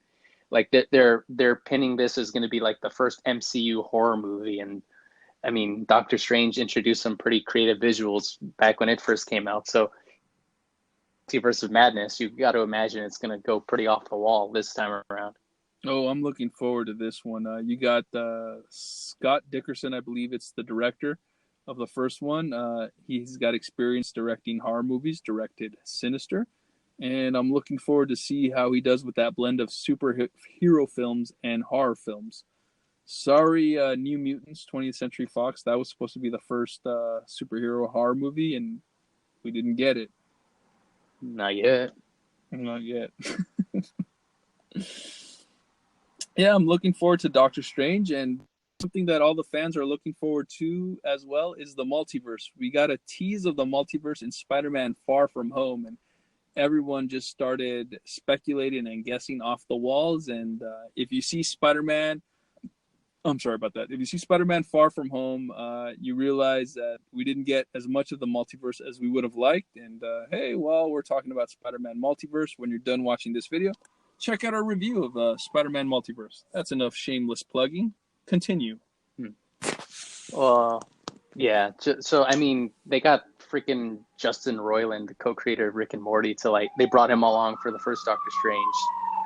S2: like they're pinning this as going to be like the first MCU horror movie, and I mean, Doctor Strange introduced some pretty creative visuals back when it first came out. So, Multiverse of Madness, you've got to imagine it's going to go pretty off the wall this time around.
S1: Oh, I'm looking forward to this one. You got Scott Dickerson, I believe it's the director of the first one. He's got experience directing horror movies, directed Sinister, and I'm looking forward to see how he does with that blend of superhero films and horror films. Sorry, New Mutants, 20th Century Fox. That was supposed to be the first superhero horror movie, and we didn't get it.
S2: Not yet.
S1: Not yet. Yeah, I'm looking forward to Doctor Strange, and something that all the fans are looking forward to as well is the multiverse. We got a tease of the multiverse in Spider-Man Far From Home, and everyone just started speculating and guessing off the walls. And if you see Spider-Man, I'm sorry about that. If you see Spider-Man Far From Home, you realize that we didn't get as much of the multiverse as we would have liked. And hey, while we're talking about Spider-Man Multiverse, when you're done watching this video, check out our review of Spider-Man Multiverse. That's enough shameless plugging. Continue.
S2: Well, yeah. So I mean, they got freaking Justin Roiland, the co-creator of Rick and Morty, to like they brought him along for the first Doctor Strange.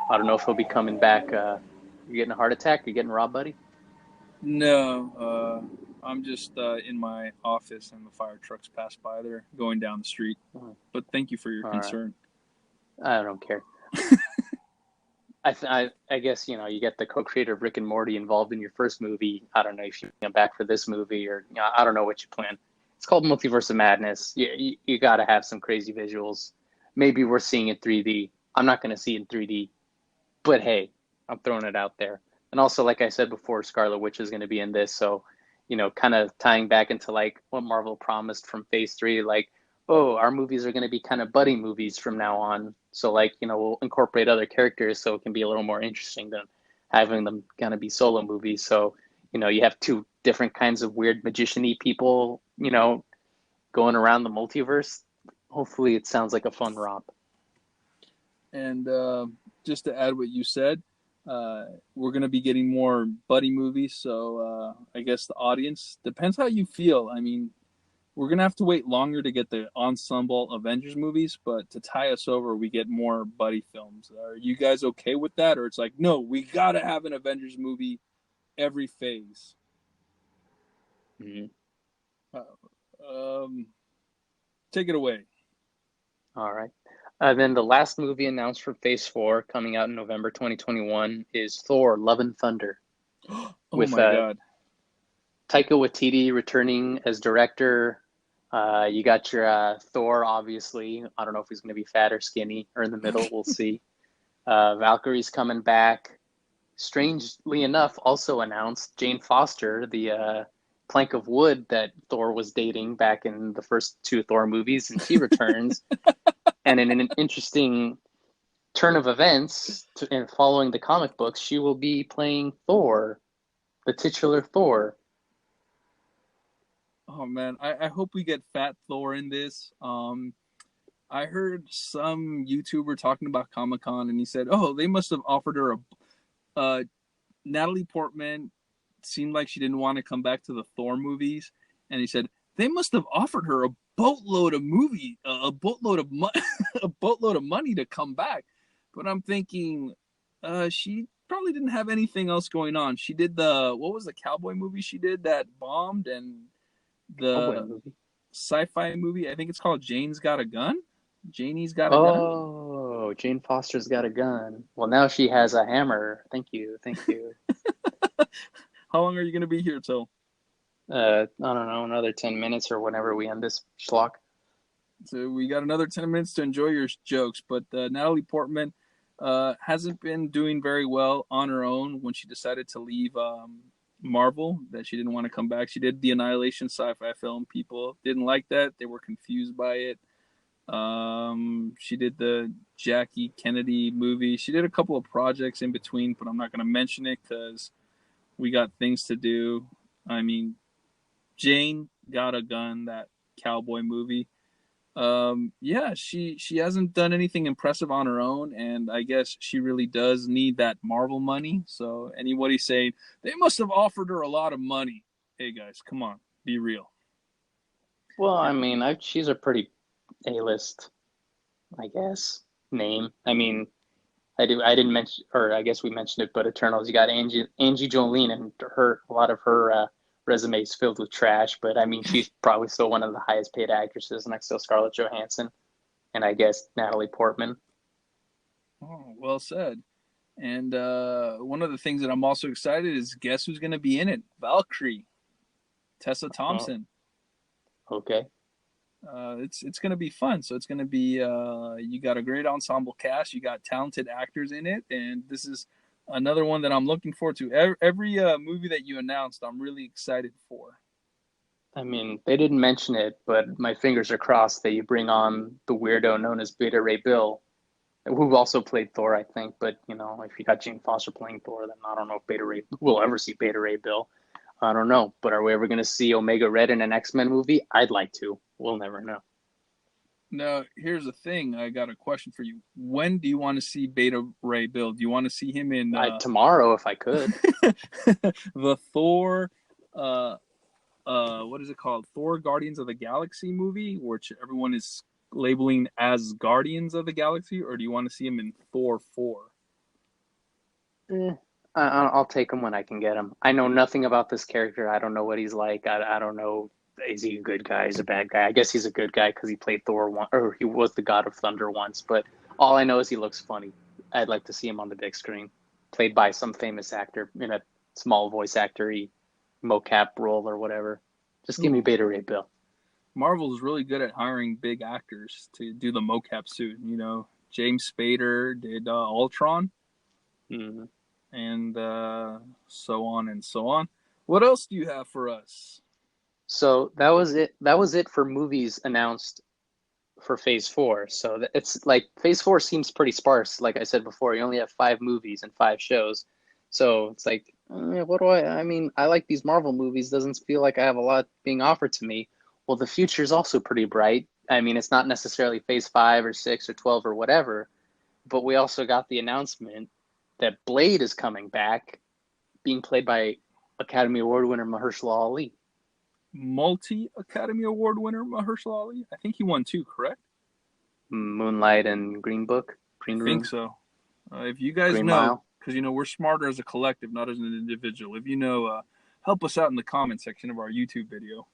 S2: I don't know if he'll be coming back. You getting a heart attack? You getting robbed, buddy?
S1: No, I'm just in my office and the fire trucks pass by. They're going down the street. But thank you for your concern.
S2: Right. I don't care. I guess, you know, you get the co-creator of Rick and Morty involved in your first movie. I don't know if you come back for this movie or, you know, I don't know what you plan. It's called Multiverse of Madness. You got to have some crazy visuals. Maybe we're seeing it 3D. I'm not going to see it in 3D. But hey, I'm throwing it out there. And also, like I said before, Scarlet Witch is going to be in this. So, you know, kind of tying back into like what Marvel promised from Phase 3, like, oh, our movies are going to be kind of buddy movies from now on. So, like, you know, we'll incorporate other characters so it can be a little more interesting than having them kind of be solo movies. So, you know, you have two different kinds of weird magician-y people, you know, going around the multiverse. Hopefully it sounds like a fun romp.
S1: And just to add what you said, we're going to be getting more buddy movies. So I guess the audience, depends how you feel. I mean, we're going to have to wait longer to get the ensemble Avengers movies, but to tie us over, we get more buddy films. Are you guys okay with that? Or it's like, no, we got to have an Avengers movie every phase?
S2: Mm-hmm.
S1: Take it away.
S2: All right. Then the last movie announced for Phase 4 coming out in November 2021 is Thor Love and Thunder.
S1: Oh
S2: with
S1: my God.
S2: Taika Waititi returning as director. You got your Thor, obviously. I don't know if he's going to be fat or skinny or in the middle. We'll see. Valkyrie's coming back. Strangely enough, also announced Jane Foster, the plank of wood that Thor was dating back in the first two Thor movies, and she returns. And in an interesting turn of events, in following the comic books, she will be playing Thor, the titular Thor.
S1: Oh man, I hope we get Fat Thor in this. I heard some YouTuber talking about comiccon, and he said, "Oh, they must have offered her a." Natalie Portman seemed like she didn't want to come back to the Thor movies, and he said they must have offered her a boatload of a boatload of a boatload of money to come back. But I'm thinking, she probably didn't have anything else going on. She did what was the cowboy movie she did that bombed, and the sci-fi movie, I think it's called Jane's Got a Gun. Janie's Got a Gun.
S2: Oh, Jane Foster's got a gun. Well, now she has a hammer. Thank you.
S1: How long are you going to be here till?
S2: I don't know, another 10 minutes or whenever we end this schlock.
S1: So we got another 10 minutes to enjoy your jokes, but Natalie Portman hasn't been doing very well on her own when she decided to leave Marvel, that she didn't want to come back. She did the Annihilation sci-fi film. People didn't like that. They were confused by it. She did the Jackie Kennedy movie. She did a couple of projects in between, but I'm not going to mention it because we got things to do. I mean, Jane Got a Gun, that cowboy movie. Yeah, she hasn't done anything impressive on her own, and I guess she really does need that Marvel money. So anybody saying they must have offered her a lot of money, hey guys, come on, be real.
S2: Well, I mean, she's a pretty A-list, I guess, name. I mean, I didn't mention, or I guess we mentioned it, but Eternals, you got Angie Jolene, and a lot of her resume is filled with trash, but I mean, she's probably still one of the highest paid actresses next to Scarlett Johansson and I guess Natalie Portman.
S1: Oh, well said. And one of the things that I'm also excited is guess who's going to be in it? Valkyrie, Tessa
S2: Oh,
S1: Thompson.
S2: okay.
S1: It's going to be fun. So it's going to be you got a great ensemble cast, you got talented actors in it, and this is another one that I'm looking forward to. Every movie that you announced, I'm really excited for.
S2: I mean, they didn't mention it, but my fingers are crossed that you bring on the weirdo known as Beta Ray Bill, who also played Thor, I think. But you know, if you got Jane Foster playing Thor, then I don't know if Beta Ray we'll ever see Beta Ray Bill. I don't know. But are we ever going to see Omega Red in an X-Men movie? I'd like to. We'll never know.
S1: Now, here's the thing. I got a question for you. When do you want to see Beta Ray Bill? Do you want to see him in
S2: Tomorrow, if I could.
S1: the Thor uh, what is it called? Thor Guardians of the Galaxy movie, which everyone is labeling as Guardians of the Galaxy, or do you want to see him in Thor 4?
S2: Eh, I'll take him when I can get him. I know nothing about this character. I don't know what he's like. I don't know. Is he a good guy? Is he a bad guy? I guess he's a good guy because he played Thor one, or he was the God of Thunder once. But all I know is he looks funny. I'd like to see him on the big screen, played by some famous actor in a small voice actory mocap role or whatever. Just give me Beta Ray Bill.
S1: Marvel is really good at hiring big actors to do the mocap suit. You know, James Spader did Ultron,
S2: Mm-hmm.
S1: and so on and so on. What else do you have for us?
S2: So that was it. That was it for movies announced for Phase Four. So it's like Phase Four seems pretty sparse. Like I said before, you only have 5 movies and 5 shows. So it's like, what do I mean, I like these Marvel movies. Doesn't feel like I have a lot being offered to me. Well, the future is also pretty bright. I mean, it's not necessarily Phase 5 or 6 or 12 or whatever, but we also got the announcement that Blade is coming back, being played by Academy Award winner Mahershala Ali.
S1: Multi Academy Award winner Mahershala Ali. I think he won two, correct?
S2: Moonlight and Green Book,
S1: I
S2: Green
S1: think
S2: Room,
S1: so. If you guys
S2: Green
S1: know,
S2: Mile.
S1: because you know we're smarter as a collective, not as an individual. If you know, help us out in the comment section of our YouTube video.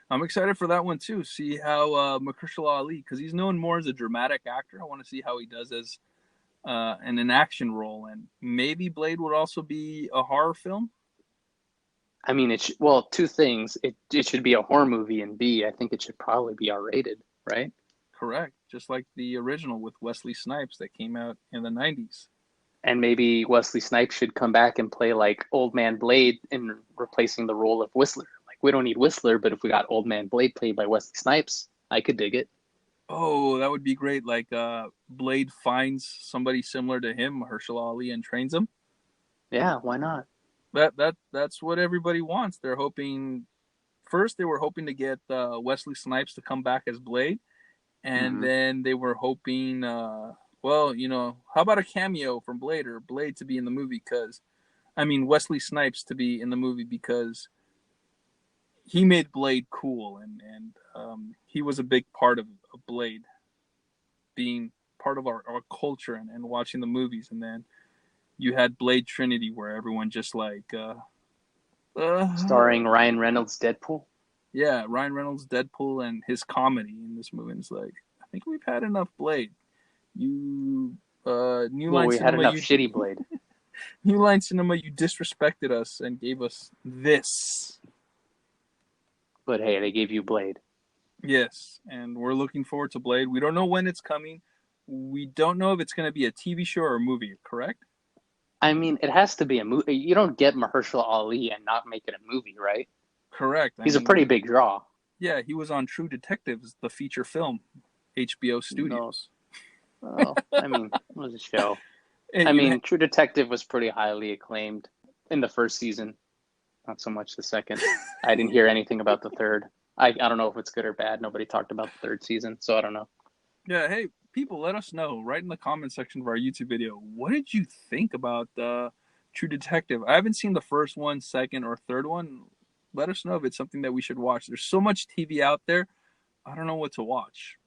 S1: I'm excited for that one too. See how Mahershala Ali, because he's known more as a dramatic actor. I want to see how he does as in an action role, and maybe Blade would also be a horror film.
S2: I mean, well, two things. It should be a horror movie, and B, I think it should probably be R-rated, right?
S1: Correct, just like the original with Wesley Snipes that came out in the '90s.
S2: And maybe Wesley Snipes should come back and play like Old Man Blade in replacing the role of Whistler. Like we don't need Whistler, but if we got Old Man Blade played by Wesley Snipes, I could dig it.
S1: Oh, that would be great. Like Blade finds somebody similar to him, Mahershala Ali, and trains him.
S2: Yeah, why not?
S1: That's what everybody wants. They're hoping first they were hoping to get Wesley Snipes to come back as Blade, and
S2: Mm-hmm.
S1: then they were hoping, well, you know, how about a cameo from Blade or Blade to be in the movie? Because I mean Wesley Snipes to be in the movie because he made Blade cool, and he was a big part of Blade being part of our culture and watching the movies, and then you had Blade Trinity where everyone just like uh,
S2: Starring Ryan Reynolds, Deadpool.
S1: yeah, Ryan Reynolds Deadpool and his comedy in this movie. And it's like I think we've had enough Blade. You New
S2: Well,
S1: Line
S2: we had
S1: Cinema,
S2: enough
S1: you
S2: shitty Blade.
S1: New Line Cinema, you disrespected us and gave us this.
S2: But hey, they gave you Blade.
S1: Yes, and we're looking forward to Blade. We don't know when it's coming. We don't know if it's going to be a TV show or a movie, correct?
S2: I mean, it has to be a movie. You don't get Mahershala Ali and not make it a movie, right?
S1: Correct. I
S2: He's a pretty
S1: mean,
S2: big draw.
S1: yeah, he was on True Detectives, the feature film, HBO
S2: No,
S1: Studios.
S2: oh, I mean, it was a show.
S1: And
S2: I
S1: you,
S2: mean, True Detective was pretty highly acclaimed in the first season, not so much the second. I didn't hear anything about the third. I don't know if it's good or bad. Nobody talked about the third season, so I don't know.
S1: yeah, hey, people, let us know right in the comment section of our YouTube video. What did you think about True Detective? I haven't seen the first one, second, or third one. Let us know if it's something that we should watch. There's so much TV out there. I don't know what to watch.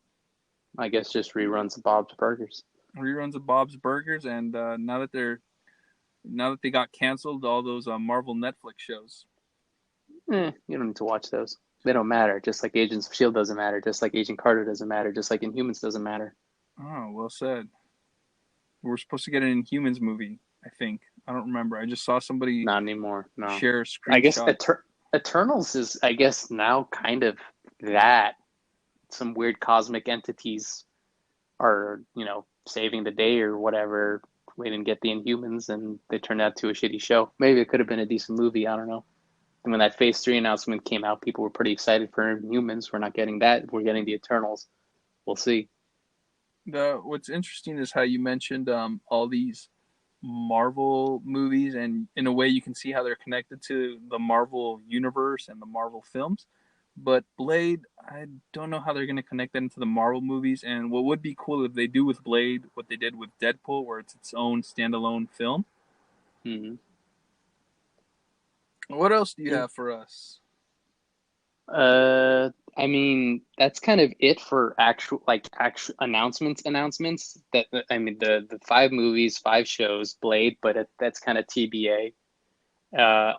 S2: I guess just reruns of Bob's Burgers.
S1: Reruns of Bob's Burgers, and now that they got canceled, all those Marvel Netflix shows.
S2: You don't need to watch those. They don't matter. Just like Agents of S.H.I.E.L.D. doesn't matter. Just like Agent Carter doesn't matter. Just like Inhumans doesn't matter.
S1: Oh, well said. We're supposed to get an Inhumans movie, I think. I don't remember. I just saw somebody
S2: Not anymore. No.
S1: share a
S2: I guess
S1: screenshot.
S2: Eternals is, I guess, now kind of that. Some weird cosmic entities are, saving the day or whatever. We didn't get the Inhumans, and they turned out to a shitty show. Maybe it could have been a decent movie. I don't know. And when that Phase 3 announcement came out, people were pretty excited for Inhumans. We're not getting that. We're getting the Eternals. We'll see.
S1: What's interesting is how you mentioned all these Marvel movies, and in a way, you can see how they're connected to the Marvel universe and the Marvel films. But Blade, I don't know how they're going to connect that into the Marvel movies. And what would be cool if they do with Blade what they did with Deadpool, where it's its own standalone film.
S2: Mm-hmm.
S1: What else do you
S2: Yeah.
S1: have for us?
S2: I mean, that's kind of it for actual announcements. That I mean, the five movies, five shows, Blade, but that's kind of TBA.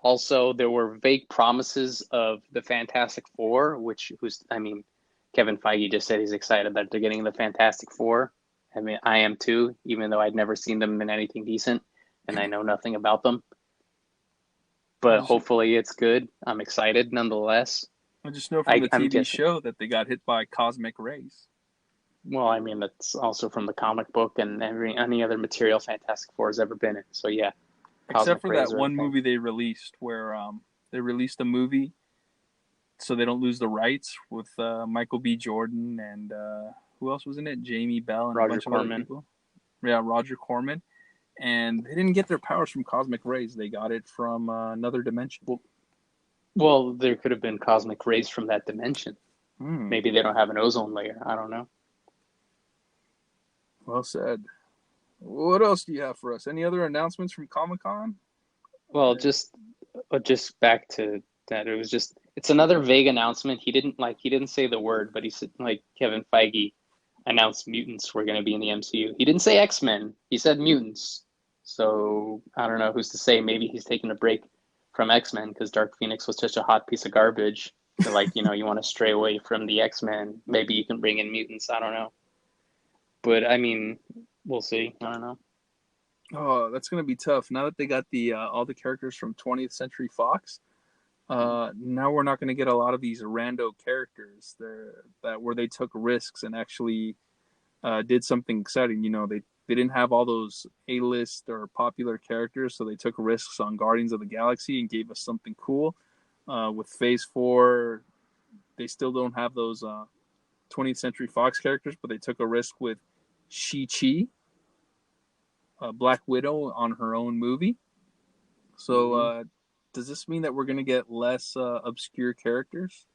S2: Also, there were vague promises of the Fantastic Four, I mean, Kevin Feige just said he's excited that they're getting the Fantastic Four. I mean, I am too, even though I'd never seen them in anything decent, and I know nothing about them.
S1: I
S2: But
S1: just
S2: hopefully, it's good. I'm excited nonetheless.
S1: I just know from the
S2: I'm
S1: TV
S2: guessing.
S1: show that they got hit by cosmic rays.
S2: Well, I mean, that's also from the comic book and any other material Fantastic Four has ever been in. So yeah,
S1: Except
S2: cosmic
S1: for
S2: rays
S1: that
S2: are a
S1: one
S2: thing.
S1: movie they released where they released a movie so they don't lose the rights with Michael B. Jordan and who else was in it? Jamie Bell and a
S2: Roger
S1: bunch of other
S2: Corman.
S1: people. Yeah, Roger Corman. And they didn't get their powers from cosmic rays. They got it from another dimension.
S2: Well, there could have been cosmic rays from that dimension.
S1: Hmm.
S2: Maybe they don't have an ozone layer. I don't know.
S1: Well said. What else do you have for us? Any other announcements from Comic Con?
S2: Well, just back to that. It's another vague announcement. He didn't say the word, but he said like Kevin Feige announced mutants were going to be in the MCU. He didn't say X-Men. He said mutants. So I don't know who's to say. Maybe he's taking a break from X-Men because Dark Phoenix was such a hot piece of garbage. So like, you want to stray away from the X-Men. Maybe you can bring in mutants. I don't know. But I mean, we'll see. I don't know.
S1: Oh, that's gonna be tough. Now that they got the all the characters from 20th Century Fox, now we're not gonna get a lot of these rando characters there that where they took risks and actually did something exciting. They didn't have all those A-list or popular characters, so they took risks on Guardians of the Galaxy and gave us something cool. With Phase 4, they still don't have those 20th Century Fox characters, but they took a risk with Shang-Chi, Black Widow on her own movie. So,
S2: Mm-hmm.
S1: does this mean that we're going to get less obscure characters?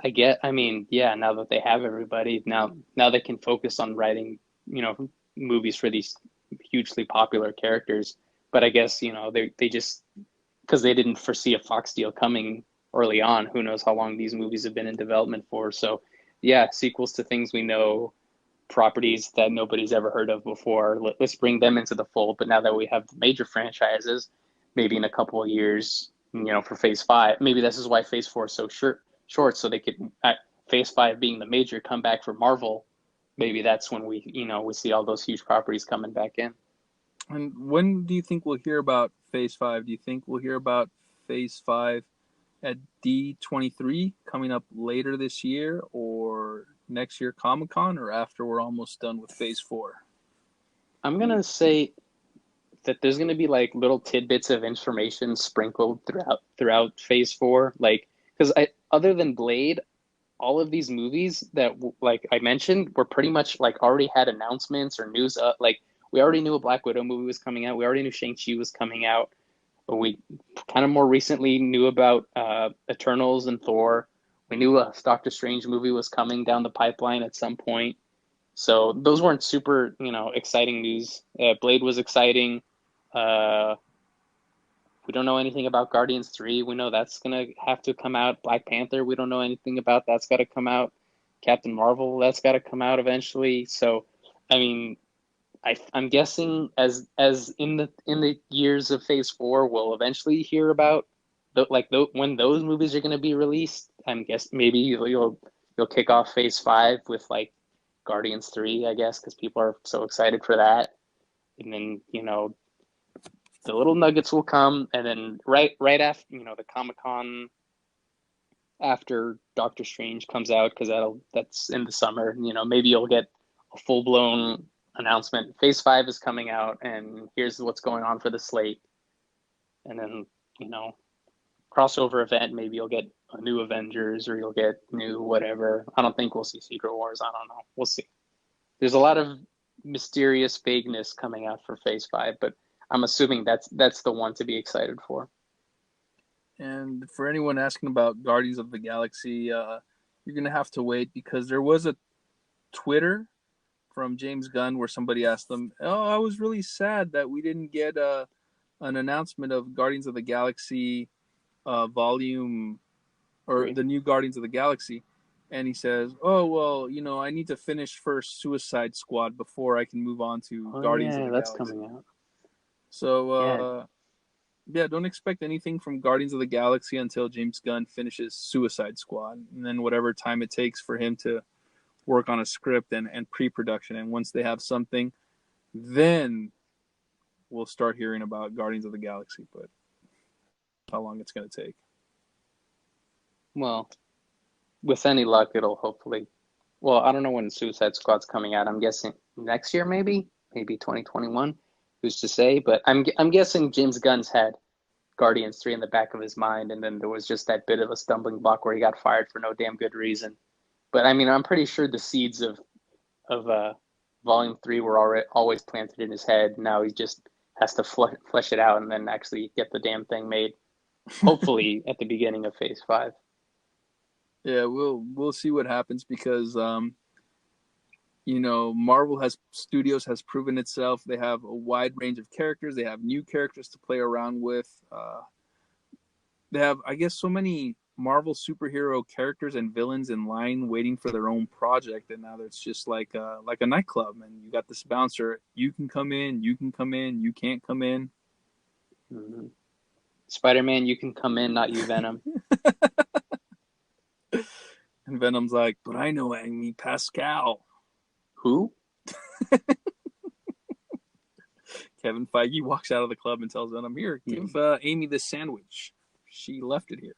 S2: I mean, yeah, now that they have everybody, now they can focus on writing, movies for these hugely popular characters. But I guess, they just because they didn't foresee a Fox deal coming early on, who knows how long these movies have been in development for. So, yeah, sequels to things we know, properties that nobody's ever heard of before. Let's bring them into the fold. But now that we have major franchises, maybe in a couple of years, for Phase 5, maybe this is why Phase 4 is so short, so they could, at Phase 5 being the major comeback for Marvel, maybe that's when we see all those huge properties coming back in.
S1: And when do you think we'll hear about Phase 5? Do you think we'll hear about Phase 5 at D23 coming up later this year or next year Comic Con or after we're almost done with Phase 4?
S2: I'm going to say that there's going to be like little tidbits of information sprinkled throughout Phase 4, like because I other than Blade, all of these movies that like I mentioned were pretty much like already had announcements or news. Like we already knew a Black Widow movie was coming out. We already knew Shang-Chi was coming out. But we kind of more recently knew about Eternals and Thor. We knew a Doctor Strange movie was coming down the pipeline at some point. So those weren't super, exciting news. Blade was exciting. Uh, we don't know anything about Guardians 3. We know that's going to have to come out. Black Panther, we don't know anything about. That's got to come out. Captain Marvel, that's got to come out eventually. So, I mean, I'm guessing as in the years of Phase 4, we'll eventually hear about when those movies are going to be released. I'm guess maybe you'll kick off Phase 5 with like Guardians 3, I guess, because people are so excited for that. And then, the little nuggets will come, and then right after, the Comic-Con after Doctor Strange comes out, because that's in the summer. Maybe you'll get a full blown announcement. Phase 5 is coming out, and here's what's going on for the slate. And then crossover event. Maybe you'll get a new Avengers, or you'll get new whatever. I don't think we'll see Secret Wars. I don't know. We'll see. There's a lot of mysterious vagueness coming out for Phase 5, but I'm assuming that's the one to be excited for.
S1: And for anyone asking about Guardians of the Galaxy, you're going to have to wait, because there was a Twitter from James Gunn where somebody asked them, "Oh, I was really sad that we didn't get an announcement of Guardians of the Galaxy volume, or the new Guardians of the Galaxy." And he says, "Oh, well, I need to finish first Suicide Squad before I can move on to Guardians of the
S2: that's
S1: Galaxy."
S2: coming out.
S1: So, yeah, don't expect anything from Guardians of the Galaxy until James Gunn finishes Suicide Squad, and then whatever time it takes for him to work on a script and pre-production. And once they have something, then we'll start hearing about Guardians of the Galaxy. But how long it's going to take?
S2: Well, with any luck, it'll hopefully. Well, I don't know when Suicide Squad's coming out. I'm guessing next year, maybe 2021. Who's to say? But I'm guessing James Gunn's had Guardians 3 in the back of his mind, and then there was just that bit of a stumbling block where he got fired for no damn good reason. But I mean, I'm pretty sure the seeds of Volume 3 were always planted in his head. Now he just has to flesh it out and then actually get the damn thing made. Hopefully at the beginning of Phase 5.
S1: Yeah, we'll see what happens, because Marvel Studios has proven itself. They have a wide range of characters. They have new characters to play around with. They have, I guess, so many Marvel superhero characters and villains in line waiting for their own project, and now it's just like a nightclub, and you got this bouncer. You can come in, you can come in, you can't come in.
S2: Mm-hmm. Spider-Man, you can come in, not you, Venom.
S1: And Venom's like, "But I know Amy Pascal."
S2: Who?
S1: Kevin Feige walks out of the club and tells Venom, "Here, give Amy this sandwich. She left it here."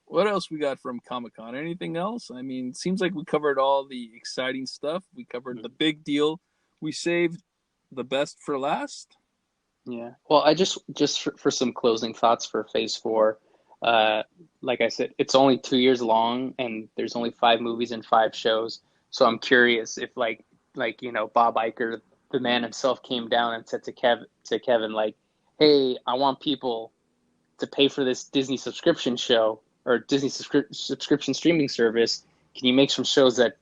S1: What else we got from Comic-Con? Anything else? I mean, seems like we covered all the exciting stuff. We covered the big deal. We saved the best for last.
S2: Yeah. Well, I just for some closing thoughts for Phase 4. Like I said, it's only 2 years long, and there's only 5 movies and 5 shows. So I'm curious if like Bob Iger, the man himself, came down and said to Kevin, like, "Hey, I want people to pay for this Disney subscription show or Disney subscription streaming service. Can you make some shows that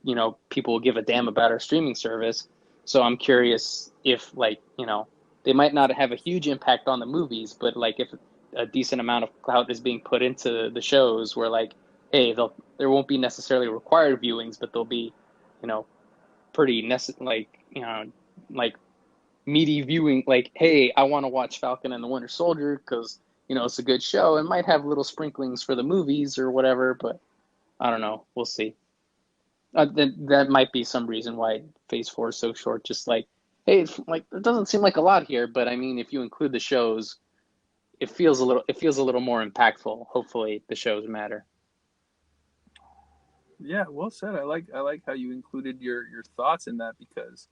S2: people will give a damn about our streaming service?" So I'm curious if they might not have a huge impact on the movies, but like if a decent amount of clout is being put into the shows, where like, hey, there won't be necessarily required viewings, but they'll be, pretty like meaty viewing. Like, hey, I want to watch Falcon and the Winter Soldier because it's a good show. It might have little sprinklings for the movies or whatever, but I don't know. We'll see. That might be some reason why Phase 4 is so short. Just like, hey, it doesn't seem like a lot here, but I mean, if you include the shows, it feels a little more impactful. Hopefully the shows matter.
S1: Yeah, well said. I like how you included your thoughts in that, because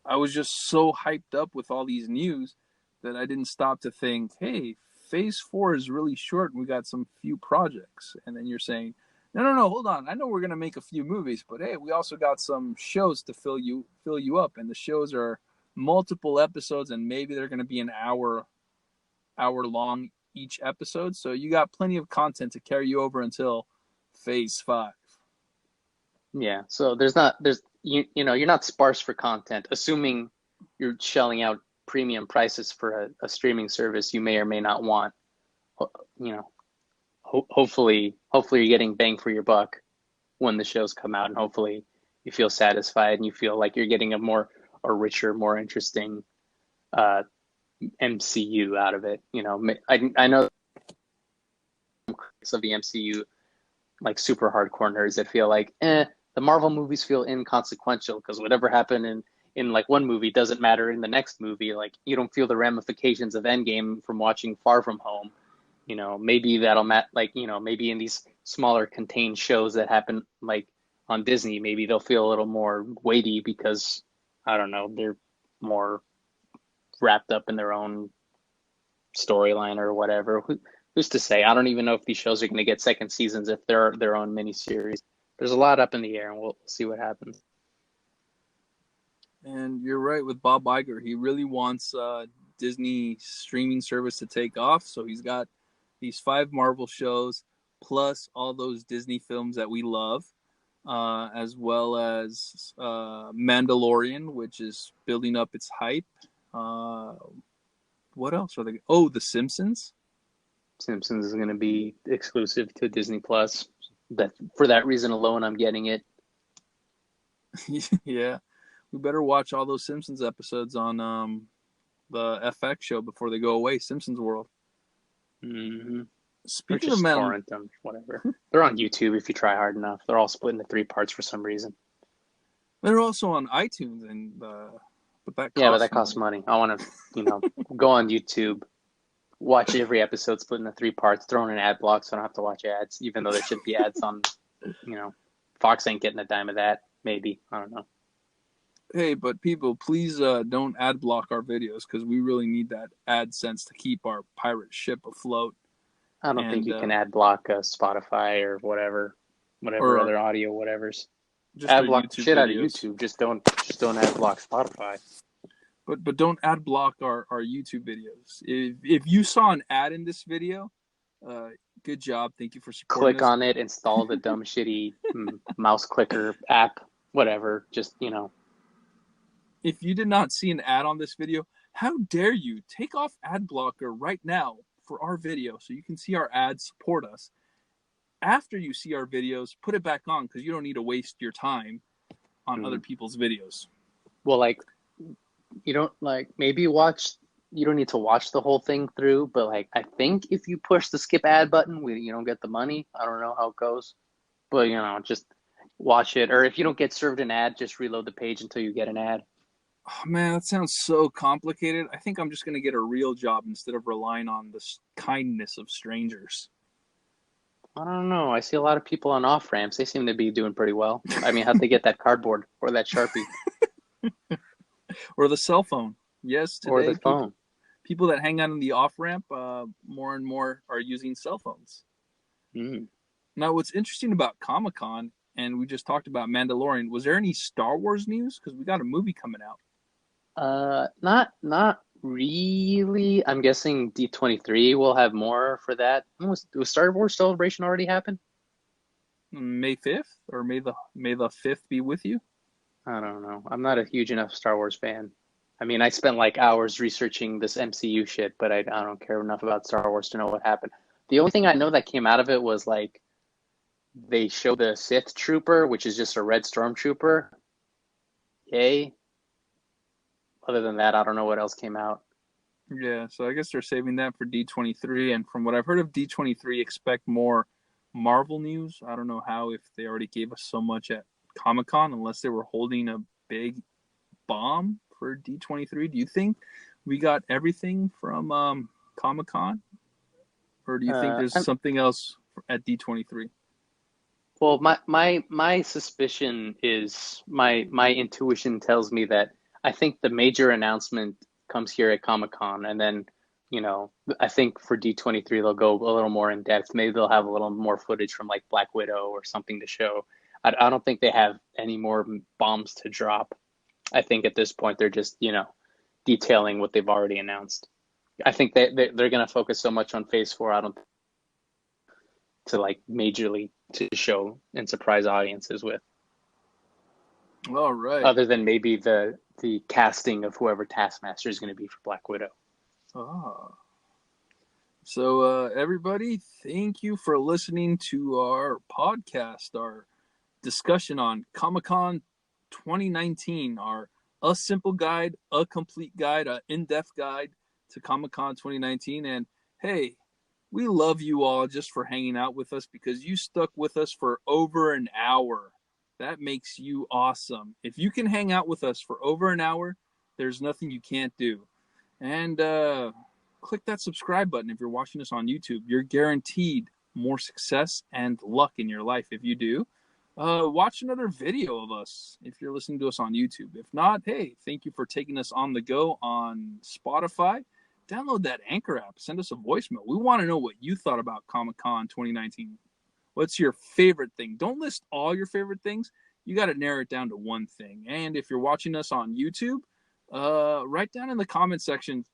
S1: I was just so hyped up with all these news that I didn't stop to think, hey, Phase 4 is really short and we got some few projects. And then you're saying, no, hold on. I know we're gonna make a few movies, but hey, we also got some shows to fill you up, and the shows are multiple episodes, and maybe they're gonna be an hour long each episode. So you got plenty of content to carry you over until Phase 5.
S2: Yeah. So you're not sparse for content, assuming you're shelling out premium prices for a streaming service you may or may not want. Hopefully you're getting bang for your buck when the shows come out, and hopefully you feel satisfied and you feel like you're getting a richer, more interesting MCU out of it. I know critics of the MCU like super hardcore nerds that feel like, the Marvel movies feel inconsequential because whatever happened in like one movie doesn't matter in the next movie. Like you don't feel the ramifications of Endgame from watching Far From Home. Maybe that'll like, maybe in these smaller contained shows that happen like on Disney, maybe they'll feel a little more weighty because I don't know, they're more wrapped up in their own storyline or whatever. Who's to say? I don't even know if these shows are going to get second seasons if they're their own miniseries. There's a lot up in the air, and we'll see what happens.
S1: And you're right with Bob Iger. He really wants Disney streaming service to take off. So he's got these 5 Marvel shows plus all those Disney films that we love, as well as Mandalorian, which is building up its hype. What else are they? Oh, The Simpsons.
S2: Simpsons is going to be exclusive to Disney Plus. That for that reason alone, I'm getting it.
S1: Yeah, we better watch all those Simpsons episodes on the FX show before they go away. Simpsons World.
S2: Mm-hmm.
S1: Speaking
S2: or just
S1: of
S2: torrent them, whatever. They're on YouTube if you try hard enough. They're all split into 3 parts for some reason.
S1: they're also on iTunes, and but
S2: that costs money. I want to, go on YouTube, watch every episode split into 3 parts, throw in an ad block so I don't have to watch ads, even though there should be ads on, Fox ain't getting a dime of that. Maybe. I don't know.
S1: Hey, but people, please don't ad block our videos because we really need that AdSense to keep our pirate ship afloat.
S2: I don't think you can ad block Spotify or whatever other audio whatever's.
S1: Just
S2: ad block
S1: YouTube
S2: shit
S1: videos.
S2: Out of YouTube. Just don't ad block Spotify.
S1: But don't ad block our YouTube videos. If you saw an ad in this video, good job. Thank you for supporting
S2: Click on it, install the dumb shitty mouse clicker app, whatever. Just,
S1: If you did not see an ad on this video, how dare you take off ad blocker right now for our video so you can see our ads, support us. After you see our videos, put it back on because you don't need to waste your time on other people's videos.
S2: Well, like, you don't maybe you don't need to watch the whole thing through, but like I think if you push the skip ad button, you don't get the money. I don't know how it goes, but just watch it. Or if you don't get served an ad, just reload the page until you get an ad.
S1: Oh, man, that sounds so complicated. I think I'm just going to get a real job instead of relying on the kindness of strangers.
S2: I don't know. I see a lot of people on off ramps. They seem to be doing pretty well. I mean, how'd they get that cardboard or that Sharpie?
S1: Or the cell phone. Yes, today,
S2: or the phone.
S1: People that hang out on the off ramp, more and more are using cell phones. Now, what's interesting about Comic-Con, and we just talked about Mandalorian, was there any Star Wars news? Because we got a movie coming out.
S2: Not really. I'm guessing D23 will have more for that. Was Star Wars Celebration already happen?
S1: May 5th, or may the 5th be with you?
S2: I don't know. I'm not a huge enough Star Wars fan. I mean, I spent like hours researching this MCU shit, but I don't care enough about Star Wars to know what happened. The only thing I know that came out of it was like they show the Sith Trooper, which is just a red stormtrooper. Yay. Other than that, I don't know what else came out.
S1: Yeah, so I guess they're saving that for D23. And from what I've heard of D23, expect more Marvel news. I don't know how, if they already gave us so much at Comic-Con, unless they were holding a big bomb for D23. Do you think we got everything from Comic-Con? Or do you think there's something else at D23?
S2: Well, my suspicion is, my intuition tells me that I think the major announcement comes here at Comic-Con, and then, I think for D23 they'll go a little more in depth. Maybe they'll have a little more footage from like Black Widow or something to show. I don't think they have any more bombs to drop. I think at this point they're just, detailing what they've already announced. I think they're going to focus so much on Phase 4. I don't to like majorly to show and surprise audiences with.
S1: All right.
S2: Other than maybe the casting of whoever Taskmaster is going to be for Black Widow.
S1: So everybody, thank you for listening to our podcast, our discussion on Comic-Con 2019, our A Simple Guide, A Complete Guide, an in-depth guide to Comic-Con 2019. And hey, We love you all just for hanging out with us because you stuck with us for over an hour. That makes you awesome. If you can hang out with us for over an hour, there's nothing you can't do. And click that subscribe button if you're watching us on YouTube. You're guaranteed more success and luck in your life if you do. Watch another video of us if you're listening to us on YouTube. If not, hey, thank you for taking us on the go on Spotify. Download that Anchor app. Send us a voicemail. We want to know what you thought about Comic-Con 2019. What's your favorite thing? Don't list all your favorite things. You got to narrow it down to one thing. And if you're watching us on YouTube, write down in the comment section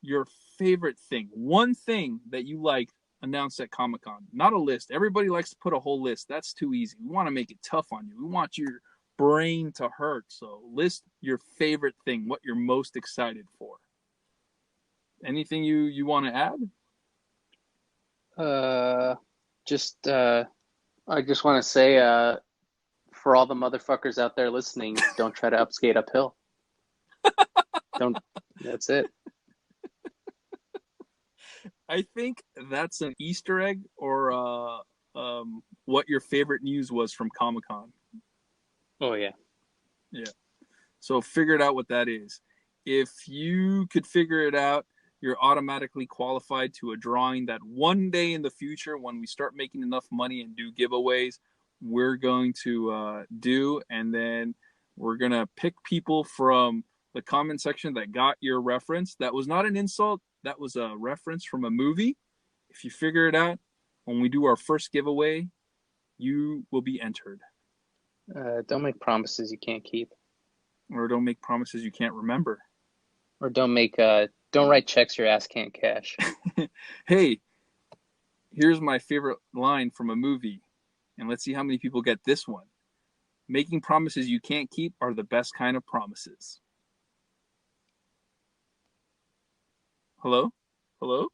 S1: your favorite thing. One thing that you like announced at Comic-Con. Not a list. Everybody likes to put a whole list. That's too easy. We want to make it tough on you. We want your brain to hurt. So list your favorite thing, what you're most excited for. Anything you want to add?
S2: I just want to say, for all the motherfuckers out there listening, don't try to upskate uphill. Don't. That's it.
S1: I think that's an Easter egg or what your favorite news was from Comic-Con.
S2: Oh, yeah.
S1: Yeah. So figure it out what that is. If you could figure it out, you're automatically qualified to a drawing that one day in the future, when we start making enough money and do giveaways, we're going to do. And then we're going to pick people from the comment section that got your reference. That was not an insult. That was a reference from a movie. If you figure it out, when we do our first giveaway, you will be entered.
S2: Don't make promises you can't keep.
S1: Or don't make promises you can't remember.
S2: Or don't write checks your ass can't cash.
S1: Hey, here's my favorite line from a movie. And let's see how many people get this one. Making promises you can't keep are the best kind of promises. Hello? Hello?